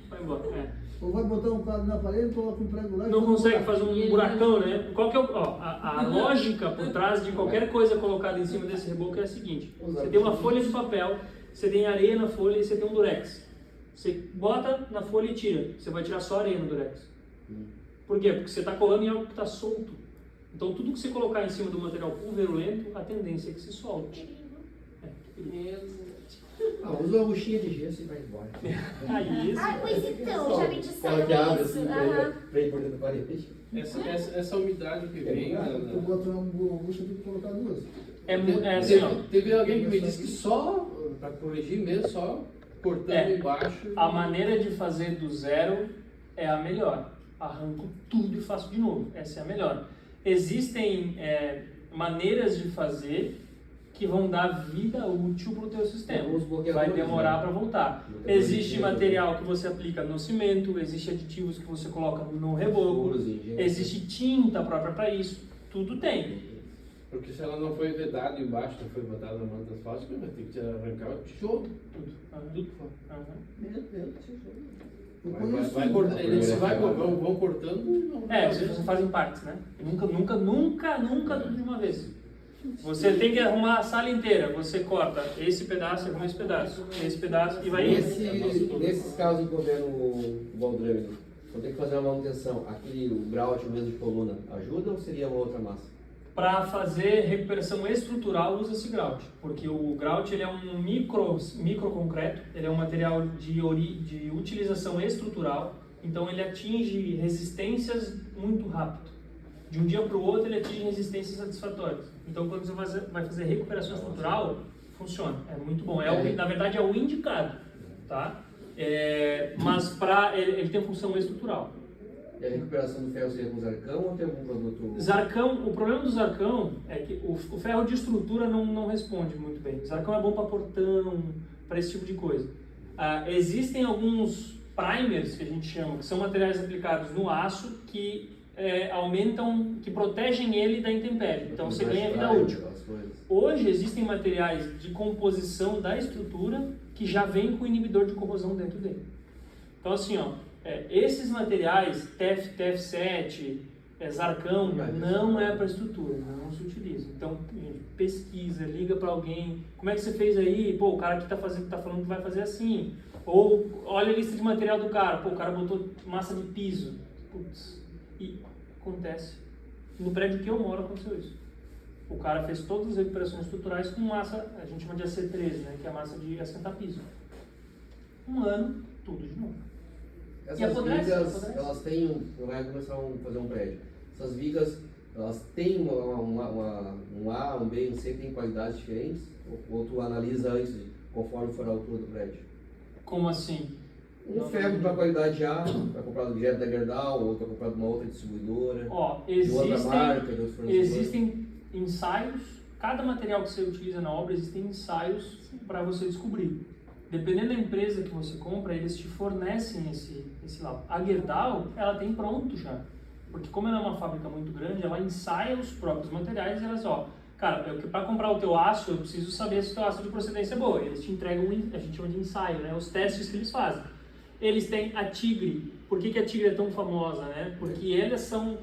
vai embora. Ou vai botar um quadro na parede, coloca um prego lá e Não faz um consegue buraco. fazer um buracão, né? Qual que é a lógica por trás de qualquer coisa colocada em cima desse reboco é a seguinte: você tem uma folha de papel, você tem areia na folha e você tem um durex. Você bota na folha e tira. Você vai tirar só areia no durex. Por quê? Porque você está colando em algo que está solto. Então tudo que você colocar em cima do material pulverulento, a tendência é que se solte. Usa uma buchinha de gesso e vai embora. Pois então, já me Ela que abre disseram assim, isso. vem por dentro da parede. Essa umidade que vem. Tu bota uma bucha, tem que colocar duas. Assim, ó. Teve alguém que me disse que só, para corrigir mesmo, só cortando embaixo. A maneira de fazer do zero é a melhor. Arranco tudo e faço de novo. Essa é a melhor. Existem maneiras de fazer que vão dar vida útil para o teu sistema. Vai demorar para voltar. Existe material que você aplica no cimento, existe aditivos que você coloca no reboco, existe tinta própria para isso. Tudo tem. Porque se ela não foi vedada embaixo, não foi botada na manta asfáltica, vai ter que arrancar o tijolo. Tudo fora. Meu Deus, Vai cortando, eles vão cortando. Você faz em partes, né? Nunca tudo de uma vez. Você tem que arrumar a sala inteira. Você corta esse pedaço, arruma esse pedaço e vai indo. Nesses casos envolvendo o baldrame, eu tenho que fazer uma manutenção. O grout mesmo de coluna ajuda ou seria uma outra massa? Para fazer recuperação estrutural, usa-se grout, porque o grout ele é um microconcreto, ele é um material de utilização estrutural, então ele atinge resistências muito rápido. De um dia para o outro ele atinge resistências satisfatórias. Então quando você vai fazer recuperação estrutural, funciona, é muito bom. Na verdade é o indicado, tá? Mas ele tem função estrutural. E a recuperação do ferro seria com Zarcão ou tem algum produto? Zarcão, o problema do Zarcão é que o ferro de estrutura não responde muito bem. Zarcão é bom para portão, para esse tipo de coisa. Existem alguns primers, que a gente chama, que são materiais aplicados no aço que aumentam, que protegem ele da intempérie. Então você ganha vida útil. Hoje existem materiais de composição da estrutura que já vêm com inibidor de corrosão dentro dele. Então assim, esses materiais, TF7, Zarcão, não é para estrutura, não se utiliza. Então, pesquisa, liga para alguém, como é que você fez aí? Pô, o cara que tá falando que vai fazer assim. Ou olha a lista de material do cara, pô, o cara botou massa de piso. Putz, e acontece. No prédio que eu moro aconteceu isso. O cara fez todas as recuperações estruturais com massa, a gente chama de AC13, né, que é a massa de assentar piso. Um ano, tudo de novo. Essas vigas, elas têm, vai começar a fazer um prédio. Essas vigas, elas têm um A, um B, um C, que tem qualidades diferentes? Ou tu analisa antes, conforme for a altura do prédio? Como assim? Um ferro de uma qualidade A, vai comprado direto da Gerdau, ou vai comprado de uma outra distribuidora, de outra marca, de outro fornecedor. Existem ensaios, cada material que você utiliza na obra, existem ensaios para você descobrir. Dependendo da empresa que você compra, eles te fornecem esse laudo. A Gerdau, ela tem pronto já. Porque como ela é uma fábrica muito grande, ela ensaia os próprios materiais e elas, cara, para comprar o teu aço, eu preciso saber se o teu aço é de procedência boa. Eles te entregam, a gente chama de ensaio, né? Os testes que eles fazem. Eles têm a Tigre, por que a Tigre é tão famosa, né? Porque elas são,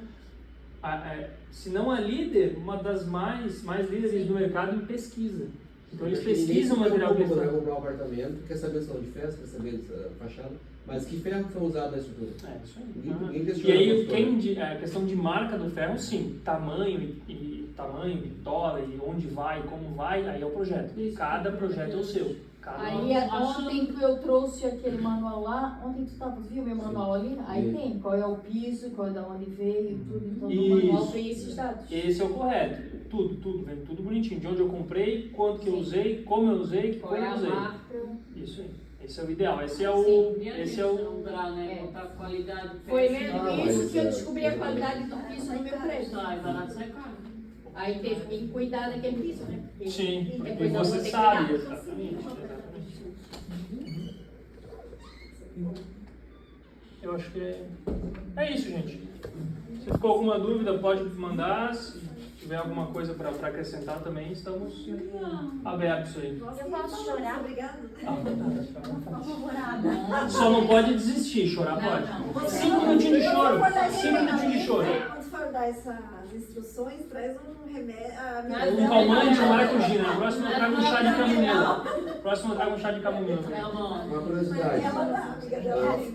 se não a líder, uma das mais líderes do mercado em pesquisa. Então eles pesquisam o material que eles estão. Comprar um apartamento, quer saber salão de festa, quer saber fachada, mas que ferro foi usado na estrutura? Isso aí. Ninguém E questiona aí, a questão de marca do ferro, sim, tamanho, tora, e onde vai, como vai, aí é o projeto. Cada projeto é o seu. Aí ontem que eu trouxe aquele manual lá, ontem tu viu meu manual ali? Aí tem qual é o piso, qual é da onde veio, tudo. Então no manual tem esses dados. Esse é o correto. Tudo, vem tudo bonitinho. De onde eu comprei, quanto que eu usei, como eu usei, que cor eu usei. Isso aí. Esse é o ideal. Esse é o. Botar qualidade. Foi mesmo isso que eu descobri a qualidade do piso no meu prédio. Barato sai caro. Aí teve que cuidar daquele piso, né? Sim, porque depois você eu vou sabe. ter que Exatamente. Eu acho que é isso, gente. Se ficou alguma dúvida, pode mandar. Se tiver alguma coisa para acrescentar também, estamos abertos aí. Eu posso chorar? Obrigada. Só não pode desistir, chorar pode. 5 minutinhos de choro. 5 minutinhos de choro. Quando for dar essas instruções, traz um remédio. Um calmante, maracujina. Na próxima eu trago um chá de camomila. Próximo eu trago um chá de camomila. Uma curiosidade.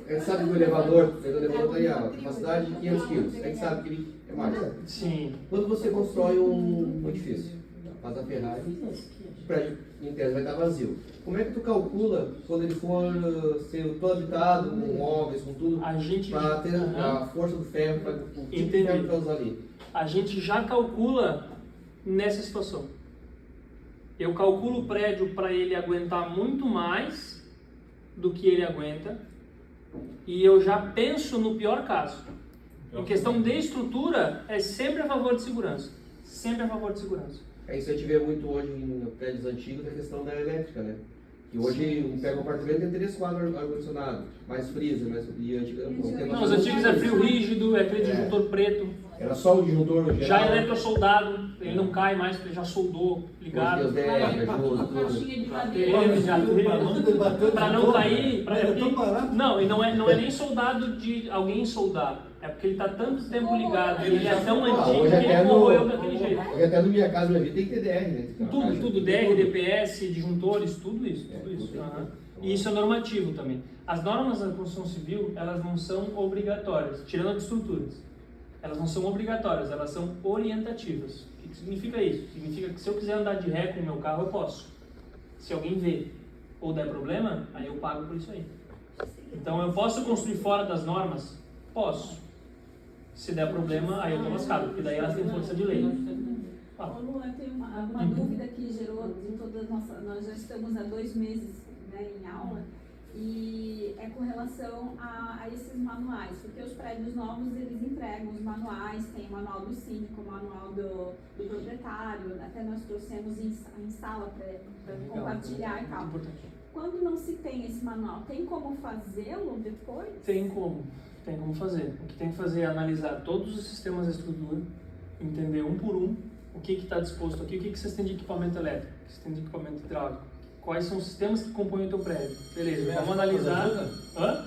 Ele sabe que o elevador tá aí, a capacidade de 500 quilos. A gente sabe que ele é mais. Sim. Quando você constrói um edifício, faz a Ferrari, o prédio em tese vai estar vazio. Como é que tu calcula quando ele for ser todo habitado, com móveis, com tudo, para ter a força do ferro, para o tipo de ferro que vai usar ali? A gente já calcula nessa situação. Eu calculo o prédio para ele aguentar muito mais do que ele aguenta e eu já penso no pior caso. Em questão de estrutura, é sempre a favor de segurança. Sempre a favor de segurança. Isso a gente vê muito hoje em prédios antigos, a questão da elétrica, né? Que hoje pega um apartamento e tem 3 quadros ar-condicionado, mais freezer, mais... Não, os antigos é frio rígido, é aquele disjuntor preto. Era só o disjuntor no geral. Já é eletrosoldado, ele não cai mais porque ele já soldou, ligado. Para não cair, não, e não é nem soldado de alguém soldar. É porque ele está tanto tempo ligado, ele é tão antigo que ele morreu daquele jeito. Hoje até no Minha Casa Minha Vida tem que ter DR, né? Tudo, DR, DPS, disjuntores, tudo isso. E isso é normativo também. As normas da construção civil, elas não são obrigatórias, tirando as estruturas. Elas não são obrigatórias, elas são orientativas. O que significa isso? Significa que se eu quiser andar de ré com o meu carro, eu posso. Se alguém vê ou der problema, aí eu pago por isso aí. Então eu posso construir fora das normas? Posso. Se der problema, aí eu estou lascado, porque daí elas têm força de lei. Ô Lu, eu tenho uma dúvida que gerou de todas as nossas... Nós já estamos há 2 meses, né, em aula, e é com relação a esses manuais, porque os prédios novos, eles entregam os manuais, tem o manual do síndico, o manual do proprietário, até nós trouxemos em sala para compartilhar e tal. Quando não se tem esse manual, tem como fazê-lo depois? Tem como fazer. O que tem que fazer é analisar todos os sistemas da estrutura, entender um por um o que está disposto aqui, o que vocês têm de equipamento elétrico, o que vocês têm de equipamento hidráulico, quais são os sistemas que compõem o teu prédio. Beleza, vamos analisar.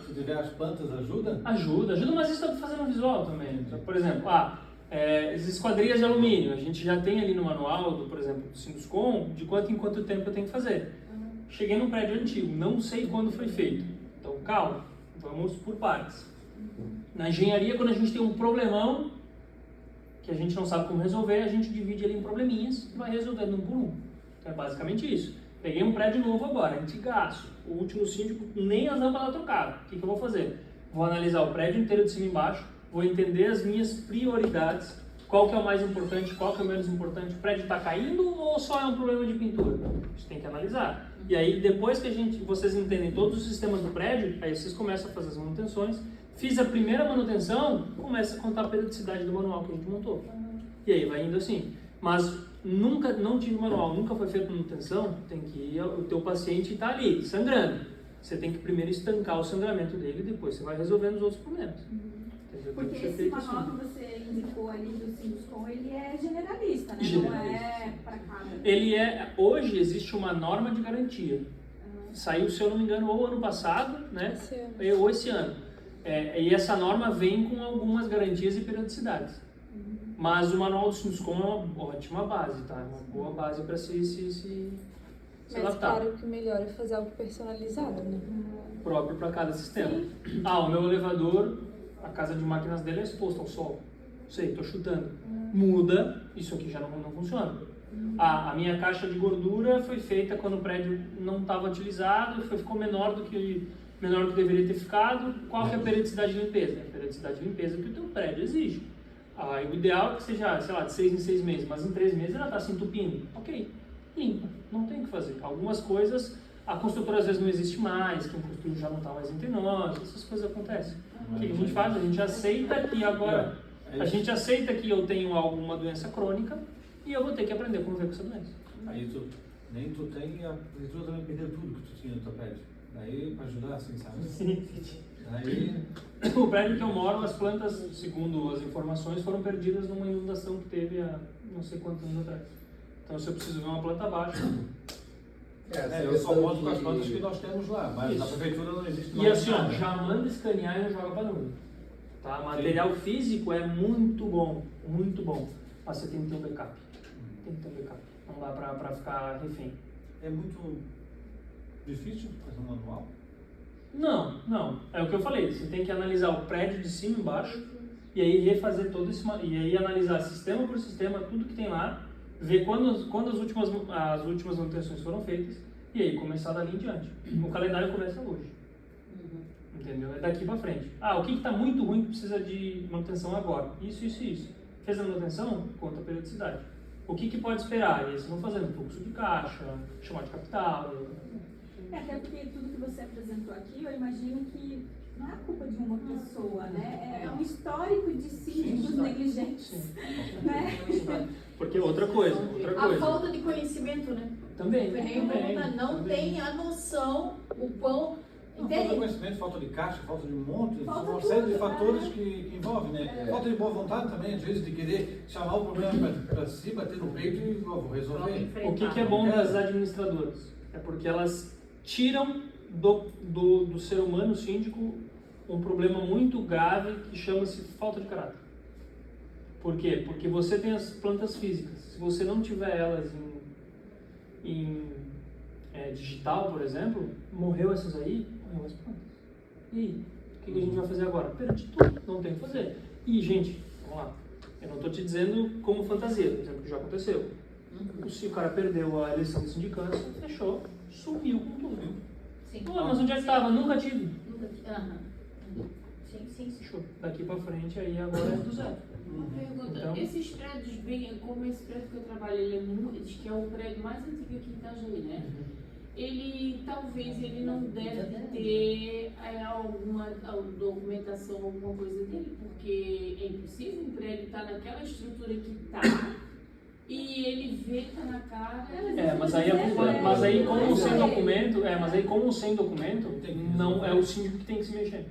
Se tiver as plantas, ajuda? Ajuda, mas isso está fazendo visual também. Então, por exemplo, as esquadrias de alumínio, a gente já tem ali no manual, por exemplo, do Sinduscom, de quanto em quanto tempo eu tenho que fazer. Cheguei num prédio antigo, não sei quando foi feito. Então, calma, vamos por partes. Na engenharia, quando a gente tem um problemão que a gente não sabe como resolver, a gente divide ele em probleminhas e vai resolvendo um por um. Então, é basicamente isso. Peguei um prédio novo agora, antigaço. O último síndico nem as lâmpadas trocaram. O que eu vou fazer? Vou analisar o prédio inteiro de cima e embaixo, vou entender as minhas prioridades, qual que é o mais importante, qual que é o menos importante. O prédio está caindo ou só é um problema de pintura? Isso tem que analisar. E aí, depois que vocês entendem todos os sistemas do prédio, aí vocês começam a fazer as manutenções. Fiz a primeira manutenção, começa a contar a periodicidade do manual que a gente montou. E aí vai indo assim. Mas não tive manual, nunca foi feita manutenção, tem que ir, o teu paciente está ali, sangrando. Você tem que primeiro estancar o sangramento dele e depois você vai resolvendo os outros problemas. Porque esse manual que você indicou ali do Sinduscom, ele é generalista, né? Não é para cada... Hoje existe uma norma de garantia. Saiu, se eu não me engano, ou ano passado, né? Ou esse ano. E essa norma vem com algumas garantias e periodicidades. Mas o Manual do Sinduscom é uma ótima base, tá? É uma boa base para se Mas adaptar. claro que o melhor é fazer algo personalizado, né? Próprio para cada sistema. O meu elevador, a casa de máquinas dele é exposta ao sol. Sei, estou chutando. Muda, isso aqui já não funciona. A minha caixa de gordura foi feita quando o prédio não estava utilizado, ficou menor do que deveria ter ficado. Qual que é a periodicidade de limpeza? A periodicidade de limpeza que o teu prédio exige. O ideal é que seja, sei lá, de 6 em 6 meses, mas em 3 meses ela está se entupindo. Ok, limpa, não tem o que fazer. Algumas coisas, a construtora às vezes não existe mais, quem construiu já não está mais entre nós, essas coisas acontecem. O que a gente faz? A gente aceita que agora, a gente aceita que eu tenho alguma doença crônica e eu vou ter que aprender a conviver com essa doença. Aí nem tu tem, a prefeitura também perdeu tudo que tu tinha no teu prédio. Daí, para ajudar, assim, sabe? Sim. Aí... O prédio que eu moro, as plantas, segundo as informações, foram perdidas numa inundação que teve há não sei quantos anos atrás. Então, se eu preciso ver uma planta baixa... eu só monto com as plantas que nós temos lá, mas na prefeitura não existe mais. E assim, já manda escanear e não joga para nuvem. Tá? Material físico é muito bom, mas você tem que ter um backup. Tem que ter um backup. Não dá para ficar refém. É muito difícil fazer um manual? Não. É o que eu falei. Você tem que analisar o prédio de cima e embaixo e aí refazer todo esse... E aí analisar sistema por sistema, tudo que tem lá, ver quando as últimas manutenções foram feitas e aí começar dali em diante. O calendário começa hoje. Entendeu? É daqui para frente. O que está muito ruim que precisa de manutenção agora? Isso. Fez a manutenção? Conta a periodicidade. O que pode esperar? E aí você não fazendo fluxo de caixa, chamar de capital... Até porque tudo que você apresentou aqui, eu imagino que não é culpa de uma pessoa, né? É um histórico de síndicos negligentes. Né? Porque outra coisa. A falta de conhecimento, né? Também. Não tem a noção o quão... Falta de conhecimento, falta de caixa, falta de um monte, uma série de fatores que envolvem, né? Falta de boa vontade também, às vezes, de querer chamar o problema para si, bater no peito e vou resolver. O que é bom das administradoras? É porque elas tiram do ser humano síndico um problema muito grave que chama-se falta de caráter. Por quê? Porque você tem as plantas físicas. Se você não tiver elas em digital, por exemplo, morreu essas aí, morreu as plantas. E aí? O que a gente vai fazer agora? Perdi tudo, não tem o que fazer. E, gente, vamos lá. Eu não estou te dizendo como fantasia, estou dizendo que já aconteceu. Se o cara perdeu a eleição de sindicância, fechou, sumiu com tudo. Sim. Mas onde é que estava? Nunca tive. Sim. Fechou. Daqui para frente, aí agora é do zero. Uma pergunta, Então, esses prédios, como esse prédio que eu trabalho, ele diz que é o prédio mais antigo aqui em Itajaí, né? Talvez ele não deve ter alguma documentação, alguma coisa dele, porque é impossível um prédio estar naquela estrutura que está e ele vê que está na cara. mas aí como sem documento, não é o síndico que tem que se mexer.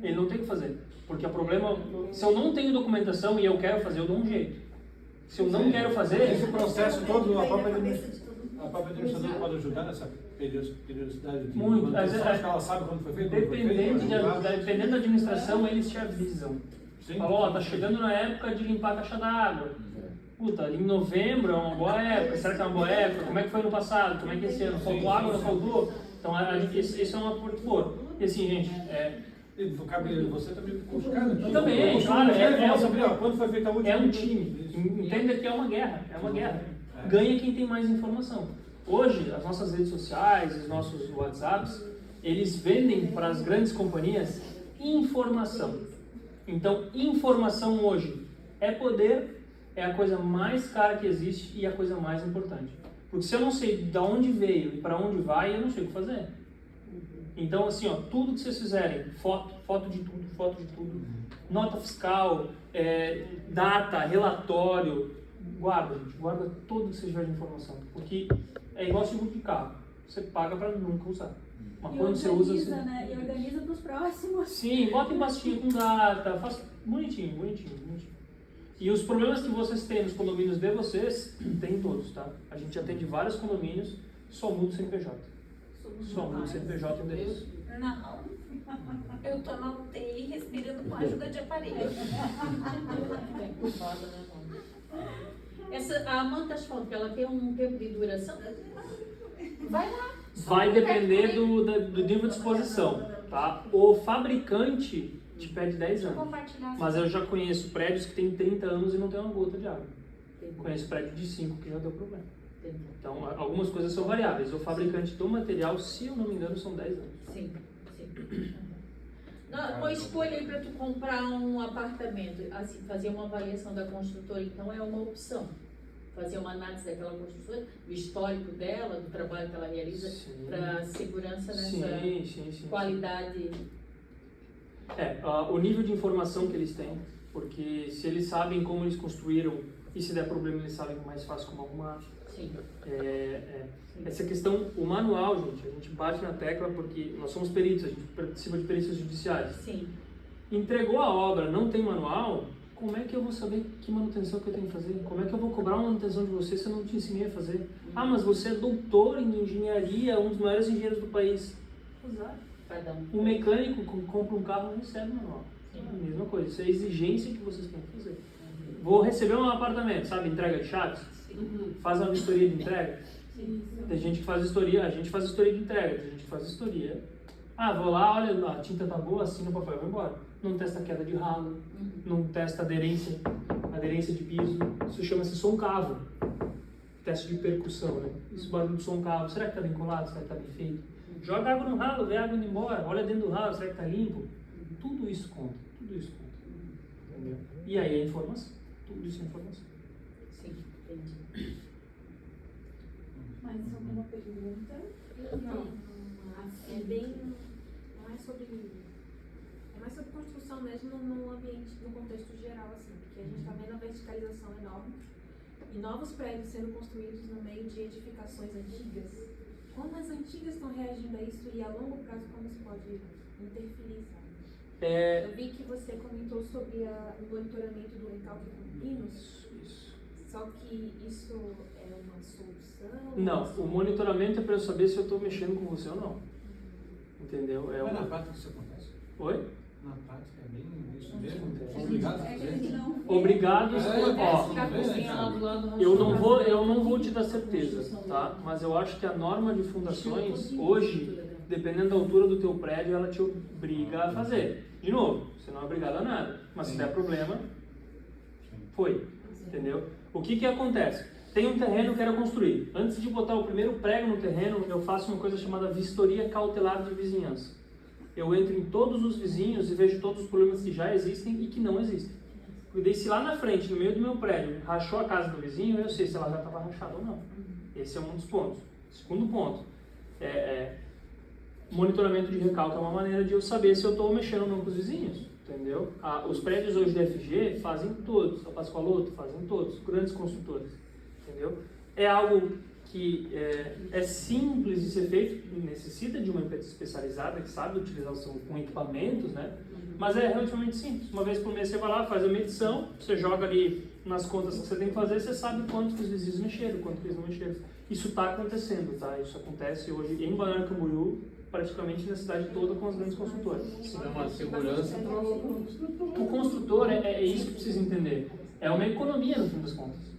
Ele não tem que fazer. Porque o problema, se eu não tenho documentação e eu quero fazer, eu dou um jeito. Se eu não quero fazer... Esse processo todo, a própria administradora pode ajudar nessa periodicidade de muito. manutenção, que ela sabe quando foi feito? Dependendo da administração, eles te avisam. Sim. Falam, tá chegando na época de limpar a caixa d'água. Puta, em novembro é uma boa época. Será que é uma boa época? Como é que foi no passado? Como é que esse ano? Faltou água, não faltou? Então, isso é uma portfólio. E assim, gente... Cabe você também buscar, né? Também, claro. Quando foi feita a última? É um time. Entenda que é uma guerra. É uma guerra. Ganha quem tem mais informação. Hoje, as nossas redes sociais, os nossos WhatsApps, eles vendem para as grandes companhias informação. Então, informação hoje é poder, é a coisa mais cara que existe e a coisa mais importante. Porque se eu não sei de onde veio e para onde vai, eu não sei o que fazer. Então, assim, tudo que vocês fizerem, foto de tudo, nota fiscal, data, relatório, guarda tudo que vocês tiverem de informação. Porque é igual seguro de carro, você paga para nunca usar. Mas quando você usa... Né? E organiza para os próximos. Sim, bota em pastinha com data, faz bonitinho. E os problemas que vocês têm nos condomínios de vocês, tem todos, tá? A gente atende vários condomínios, só muda o CNPJ. Somos do CNPJ e endereço. Não. Eu tô na UTI respirando com ajuda de aparelho. Bem culpada, né, a manta asfáltica, ela tem um tempo de duração? Vai lá. Vai depender do nível de exposição, tá? O fabricante te pede 10 anos. Compartilhar. Mas eu já conheço prédios que têm 30 anos e não tem uma gota de água. Conheço prédio de 5 que já deu problema. Então, algumas coisas são variáveis. O fabricante do material, se eu não me engano, são 10 anos. Sim. Uma escolha aí para tu comprar um apartamento, assim, fazer uma avaliação da construtora, então é uma opção. Fazer uma análise daquela construtora, do histórico dela, do trabalho que ela realiza, para segurança nessa qualidade. O nível de informação que eles têm, porque se eles sabem como eles construíram e se der problema eles sabem mais fácil como arrumar. Sim. Essa questão, o manual, gente, a gente bate na tecla porque nós somos peritos, a gente participa de perícias judiciais. Sim. Entregou a obra, não tem manual, como é que eu vou saber que manutenção que eu tenho que fazer? Como é que eu vou cobrar uma manutenção de você se eu não te ensinei a fazer? Ah, mas você é doutor em engenharia, um dos maiores engenheiros do país. Exato. O mecânico que compra um carro não recebe manual. É a mesma coisa, isso é a exigência que vocês têm que fazer. Vou receber um apartamento, sabe, entrega de chaves? Faz uma vistoria de entrega? Tem gente que faz vistoria, a gente faz vistoria de entrega, tem gente que faz vistoria. Ah, vou lá, olha, a tinta tá boa, assina o papel e vou embora. Não testa a queda de ralo, não testa aderência de piso, isso chama-se som-cavo. Teste de percussão, né? Isso barulho de som-cavo, será que tá bem colado, será que tá bem feito? Joga água no ralo, vê a água indo embora, olha dentro do ralo, será que tá limpo? Tudo isso conta, entendeu? E aí a informação, tudo isso é informação. Sim, entendi. Mais alguma pergunta? Não, é bem, não é sobre, é mais sobre construção mesmo no ambiente, no contexto geral, assim, porque a gente está vendo a verticalização enorme e novos prédios sendo construídos no meio de edificações antigas. Como as antigas estão reagindo a isso e a longo prazo como isso pode interferir, sabe? Eu vi que você comentou sobre o monitoramento do recalque contínuo. Só que isso é uma solução? Não, o monitoramento é para eu saber se eu estou mexendo com você ou não. Entendeu? Mas na prática isso acontece? Oi? Na prática é bem isso mesmo? São obrigados a fazer? Obrigados, eu não vou te dar certeza, tá? Mas eu acho que a norma de fundações, hoje, dependendo da altura do teu prédio, ela te obriga a fazer. De novo, você não é obrigado a nada, mas se der problema, foi. Entendeu? O que acontece? Tem um terreno que eu quero construir. Antes de botar o primeiro prego no terreno, eu faço uma coisa chamada vistoria cautelar de vizinhança. Eu entro em todos os vizinhos e vejo todos os problemas que já existem e que não existem. E daí, se lá na frente, no meio do meu prédio, rachou a casa do vizinho, eu sei se ela já estava rachada ou não. Esse é um dos pontos. Segundo ponto, monitoramento de recalque é uma maneira de eu saber se eu estou mexendo ou não com os vizinhos. Entendeu? Os prédios hoje da FG fazem todos, a Pascoaloto fazem todos, grandes construtores. Entendeu? É algo que é simples de ser feito, necessita de uma empresa especializada que sabe utilizar com equipamentos, né? Mas é relativamente simples. Uma vez por mês você vai lá, faz a medição, você joga ali nas contas que você tem que fazer, você sabe quanto que os vizinhos mexeram, quanto que eles não mexeram. Isso está acontecendo, tá? Isso acontece hoje em Balneário Camboriú, praticamente na cidade toda com as grandes construtoras. É uma segurança para o construtor, é isso que precisa entender. É uma economia no fim das contas.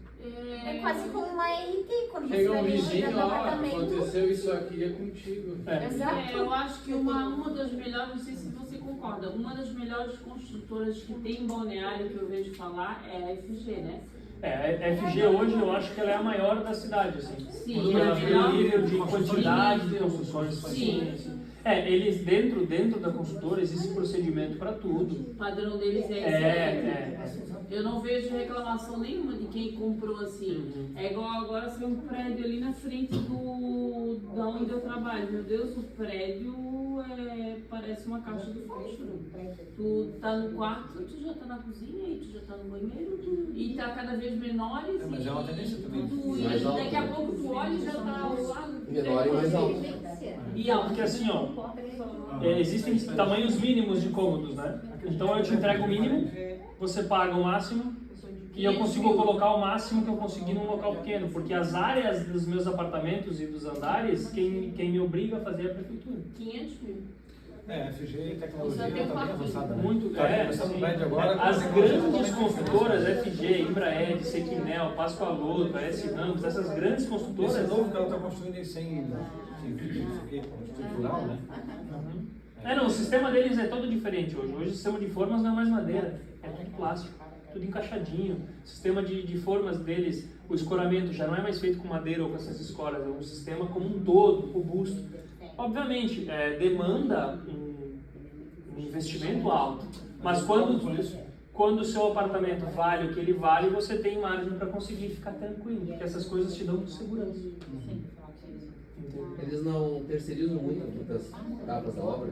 É quase como uma RT, quando você chega vai um vizinho, ó, apartamento. aconteceu isso aqui, é contigo. Exato. Eu acho que uma das melhores, não sei se você concorda, uma das melhores construtoras que tem em Balneário, que eu vejo falar, é a FG, né? A FG hoje eu acho que ela é a maior da cidade, assim. Sim, pelo nível de quantidade de construções. Sim. Eles dentro da construtora existe procedimento para tudo. O padrão deles é Eu não vejo reclamação nenhuma de quem comprou assim. É igual agora ser um prédio ali na frente da onde eu trabalho. Meu Deus, o prédio parece uma caixa de fósforo. Tu tá no quarto, tu já tá na cozinha, e tu já tá no banheiro, e tá cada vez menores. Mas é uma tendência também. E daqui a pouco tu olha e já tá ao lado. Menor e mais alto. Porque assim, existem tamanhos mínimos de cômodos, né? Então eu te entrego o mínimo, você paga o máximo e eu consigo colocar o máximo que eu conseguir num local pequeno, porque as áreas dos meus apartamentos e dos andares, quem me obriga a fazer é a prefeitura. 500 mil. FG e tecnologia Isso até está bem avançada, né? Muito, Tá começando sim. prédio agora, As com grandes tecnologia construtoras, FG, Embraer, Sequinel, Pascoaloto, S Ramos, essas grandes construtoras... Esse novo que ela está construindo sem vídeo, não sei o que, estrutural, né? Não, o sistema deles é todo diferente hoje. Hoje o sistema de formas não é mais madeira, é tudo plástico, tudo encaixadinho. O sistema de formas deles, o escoramento já não é mais feito com madeira ou com essas escoras, é um sistema como um todo, robusto. Obviamente, demanda um investimento alto, mas quando o seu apartamento vale o que ele vale, você tem margem para conseguir ficar tranquilo, porque essas coisas te dão segurança. Eles não terceirizam muitas etapas da obra?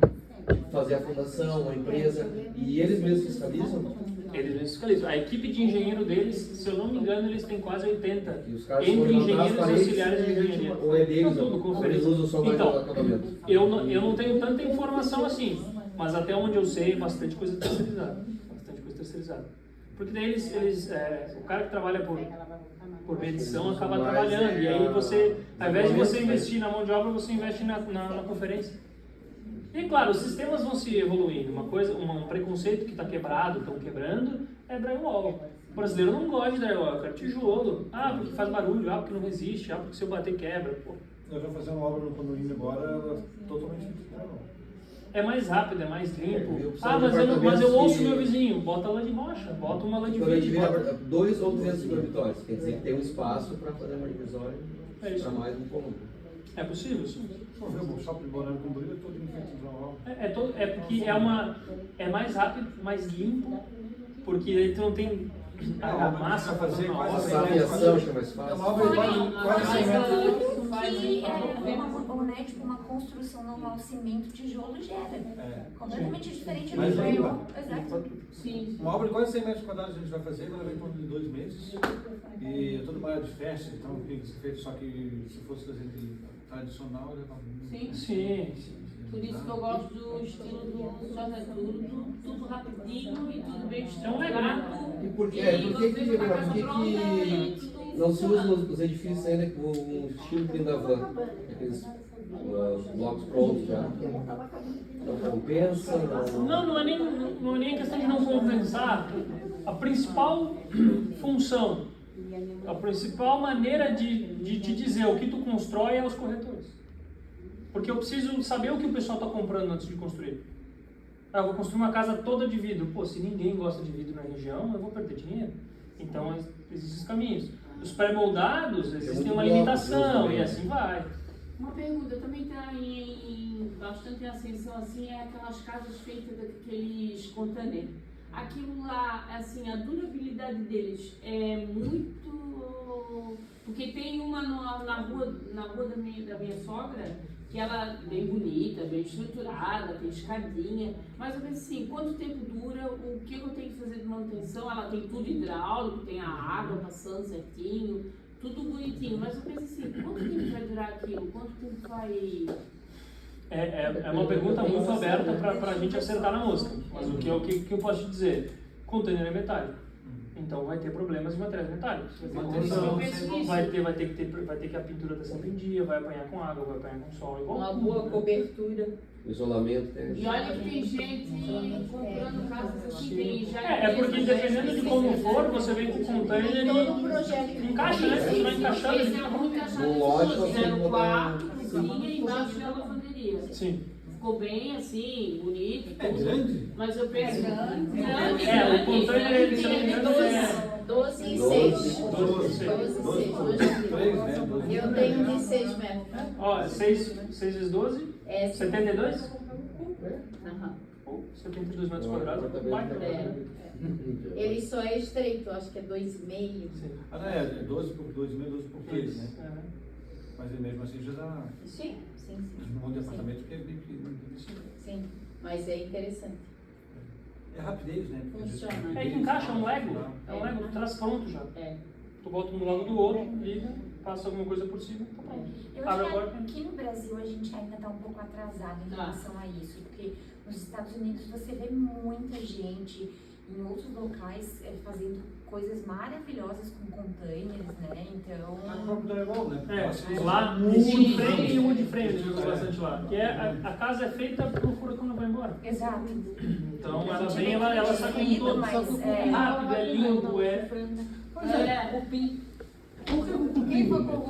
Fazer a fundação, a empresa, e eles mesmos fiscalizam? Eles mesmos fiscalizam. A equipe de engenheiro deles, se eu não me engano, eles têm quase 80. E os caras entre foram engenheiros e paredes, auxiliares de engenharia. Ou é deles, Tudo, ou conferência. eles usam só mais Então, o acabamento? eu não tenho tanta informação assim, mas até onde eu sei, bastante coisa terceirizada. Porque daí o cara que trabalha por medição acaba trabalhando, e aí você, ao invés de você investir na mão de obra, você investe na conferência. E claro, os sistemas vão se evoluindo. Um preconceito que está quebrado, estão quebrando, é drywall. O brasileiro não gosta de drywall, eu quero tijolo. Porque faz barulho, porque não resiste, porque se eu bater quebra. Pô. Eu estou fazendo uma obra no condomínio agora, ela totalmente é mais rápido, é mais limpo. Mas eu ouço meu vizinho, bota lã de rocha, bota uma lã de vidro. 2 ou 3 dormitórios, quer dizer que tem um espaço para fazer uma divisória para mais um cômodo. É possível, sim. O shopping Borano com brilho é todo enfeitado. É porque é mais rápido, mais limpo, porque aí tu não tem a massa fazer quase a aviação acho que é mais fácil. Quase 100 metros. Uma construção normal, cimento, tijolo gera. Completamente diferente do drywall. Exato. Sim. Uma obra de quase 100 metros quadrados a gente vai fazer, vai levar em torno de 2 meses. E é toda uma área de festa, então tem que ser feito, só que se fosse fazer de tradicional, levava muito. Sim. Por isso que eu gosto do estilo do José, tudo rapidinho e tudo bem estruturado. E por que não se usa nos edifícios ainda com o estilo Pindavan? Aqueles blocos prontos já? Não compensa? Não é nem questão de não compensar. A principal função, a principal maneira de te dizer o que tu constrói é os corretores. Porque eu preciso saber o que o pessoal está comprando antes de construir. Eu vou construir uma casa toda de vidro. Pô, se ninguém gosta de vidro na região, eu vou perder dinheiro. Então, existem os caminhos. Os pré-moldados, existem uma limitação e assim vai. Uma pergunta, também está em bastante ascensão, assim, é aquelas casas feitas daqueles container. Aquilo lá, assim, a durabilidade deles é muito... Porque tem uma na rua da minha sogra, que ela é bem bonita, bem estruturada, tem escadinha, mas eu penso assim, quanto tempo dura, o que eu tenho que fazer de manutenção? Ela tem tudo hidráulico, tem a água passando certinho, tudo bonitinho, mas eu penso assim, quanto tempo vai durar aquilo? Quanto tempo vai... É uma pergunta muito aberta para a gente acertar na mosca, mas o que eu posso te dizer? Container é metálico. Então vai ter problemas de materiais metálicos. Vai ter que a pintura estar sempre em dia, vai apanhar com água, vai apanhar com sol. Uma boa cobertura. Isolamento. E olha que tem gente comprando casas assim, tem já... É porque dependendo de como for, você vem com o container e encaixa, né? Você vai encaixando. Esse é muito encaixado em 04, cozinha e embaixo da lavanderia. Sim. Ficou bem assim, bonito. É grande? Mas eu penso. O container, ele se não me engano, é 12 e 6. 12 Eu tenho de 6 metros. Ó, 6 vezes 12? 72? Aham. 72 metros quadrados. Ele só é estreito, acho que é 2,5. É 12 por 2,5, 12 por 3, né? Mas mesmo assim já dá. Sim. Um monte de apartamento que é bem pequeno. Sim, mas é interessante. É rapidez, né? Funciona. É que encaixa um Lego. É um Lego, tu traz pronto já. Tu bota um do lado do outro, liga, passa alguma coisa por cima, tá pronto. Eu acho que aqui no Brasil a gente ainda está um pouco atrasado em relação a isso, porque nos Estados Unidos você vê muita gente em outros locais fazendo coisas maravilhosas com containers, né? Então... O próprio drywall, né? Lá no wood frame e o wood frame, ele usa bastante lá. Que a casa é feita pro furacão não vai embora. Exato. Então ela vem, ela sai com todo, mas rápido, é limpo, é... Pois é, cupim. Quem foi com o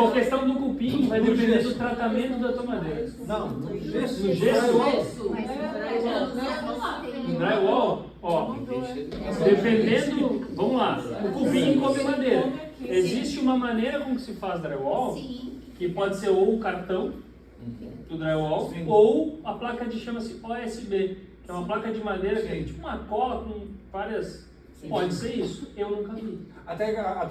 A questão do cupim vai depender do tratamento da tua madeira. Não, no gesso. No gesso? No drywall? Ó, dependendo... Vamos lá. O cupim come madeira. Existe uma maneira como se faz drywall, que pode ser ou o cartão do drywall, ou a placa de chama-se OSB, que é uma placa de madeira que é tipo uma cola com várias... Pode ser isso, eu nunca vi. Até a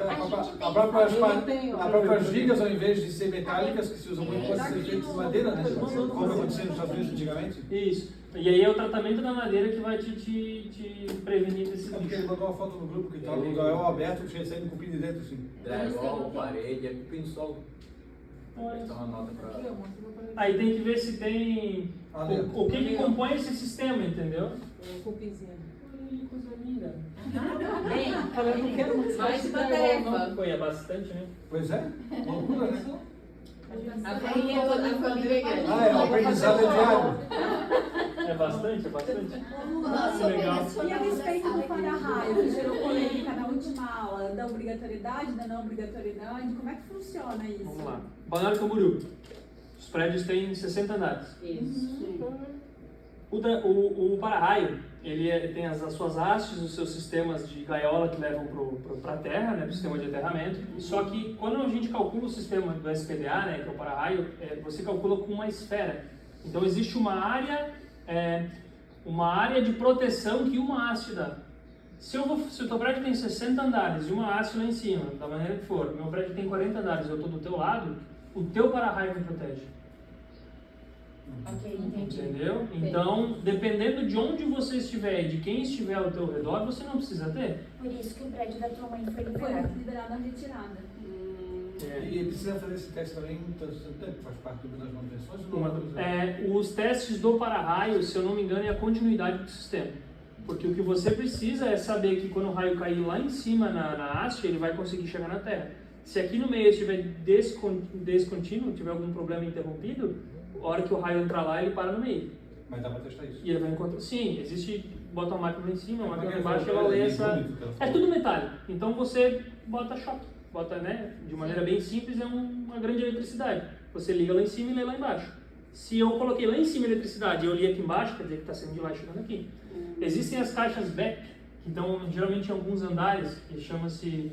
próprias vigas, ao invés de ser metálicas, que se usam muito, podem ser feitas de madeira, né? Como acontecia nos Estados Unidos antigamente. Isso. E aí é o tratamento da madeira que vai te prevenir desse Porque ele bicho. mandou uma foto no grupo que estava o drywall aberto, tinha saindo cupim de dentro, assim. Drywall, parede, é cupim de sol. Então uma nota pra... Aí tem que ver se tem... O que compõe esse sistema, entendeu? Cupinzinho. Coisa linda. Bem, Eu não quero muito mais uma tarefa. Foi, é bastante, né? Pois é, loucura, né? A família toda a família grande. Ah, é, o aprendizado é diário. É bastante, é bastante. Nossa, legal. E a respeito do para-raio, que gerou polêmica na última aula, da obrigatoriedade, da não obrigatoriedade, como é que funciona isso? Vamos lá. Balneário Camboriú. Os prédios têm 60 andares. O para-raio, ele tem as suas hastes, os seus sistemas de gaiola que levam para a terra, né, para o sistema de aterramento. Só que quando a gente calcula o sistema do SPDA, né, que é o para-raio, você calcula com uma esfera. Então existe uma área de proteção que uma haste dá. Se o teu prédio tem 60 andares e uma haste lá em cima, da maneira que for, meu prédio tem 40 andares e eu estou do teu lado, o teu para-raio me protege. Ok, entendi. Entendeu? Então, dependendo de onde você estiver e de quem estiver ao teu redor, você não precisa ter. Por isso que o prédio da tua mãe foi Foi liberado. liberada a retirada. E precisa fazer esse teste também, faz parte das manutenções? Os testes do para-raio, se eu não me engano, é a continuidade do sistema. Porque o que você precisa é saber que quando o raio cair lá em cima na haste, ele vai conseguir chegar na terra. Se aqui no meio estiver descontínuo, tiver algum problema interrompido, a hora que o raio entrar lá, ele para no meio. Mas dá para testar isso? E ele vai encontrar... Sim, bota uma máquina lá em cima, uma máquina lá embaixo, ela lê essa... É tudo metálico. Então você bota choque. Bota, né, de maneira bem simples, é uma grande eletricidade. Você liga lá em cima e lê lá embaixo. Se eu coloquei lá em cima a eletricidade e eu li aqui embaixo, quer dizer que está saindo de lá e chegando aqui. Existem as caixas BEC, que estão geralmente em alguns andares, que chama-se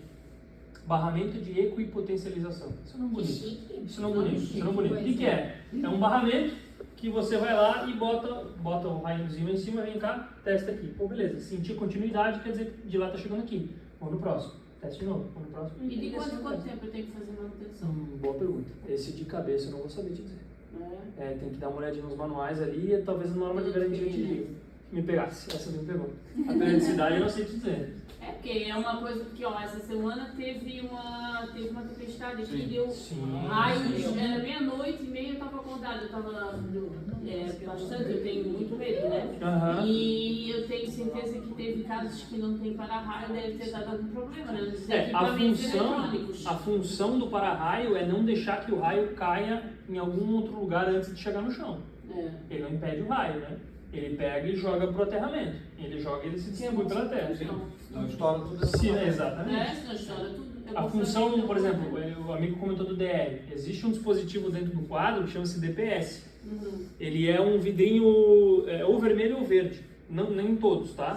barramento de equipotencialização. Isso não é bonito. Isso não é bonito. O que é? É um barramento que você vai lá e bota um raiozinho em cima, vem cá, testa aqui. Pô, beleza. Sentir continuidade quer dizer que de lá está chegando aqui. Vamos no próximo. Teste de novo. Vamos no próximo. E de quanto tempo eu tenho que fazer manutenção? Boa pergunta. Esse de cabeça eu não vou saber te dizer. Tem que dar uma olhadinha nos manuais ali e talvez a norma de garantia te diga. Me pegasse, essa me pegou. A periodicidade eu não sei te dizer. É, porque é uma coisa que, ó, essa semana teve uma tempestade que deu raios, era meia-noite e meia, eu tava acordada, eu tava bastante, eu tenho muito medo, né? E eu tenho certeza que teve casos que não tem para-raio, deve ter dado algum problema, né? Nos equipamentos eletrônicos. A função do para-raio é não deixar que o raio caia em algum outro lugar antes de chegar no chão. Ele não impede o raio, né? Ele pega e joga pro aterramento. Ele joga e ele se distribui pela terra. Não estoura tudo. Sim, exatamente. Senão estoura tudo. A função, por exemplo, o amigo comentou do DR. Existe um dispositivo dentro do quadro que chama-se DPS. Ele é um vidrinho ou vermelho ou verde. Não, nem todos, tá?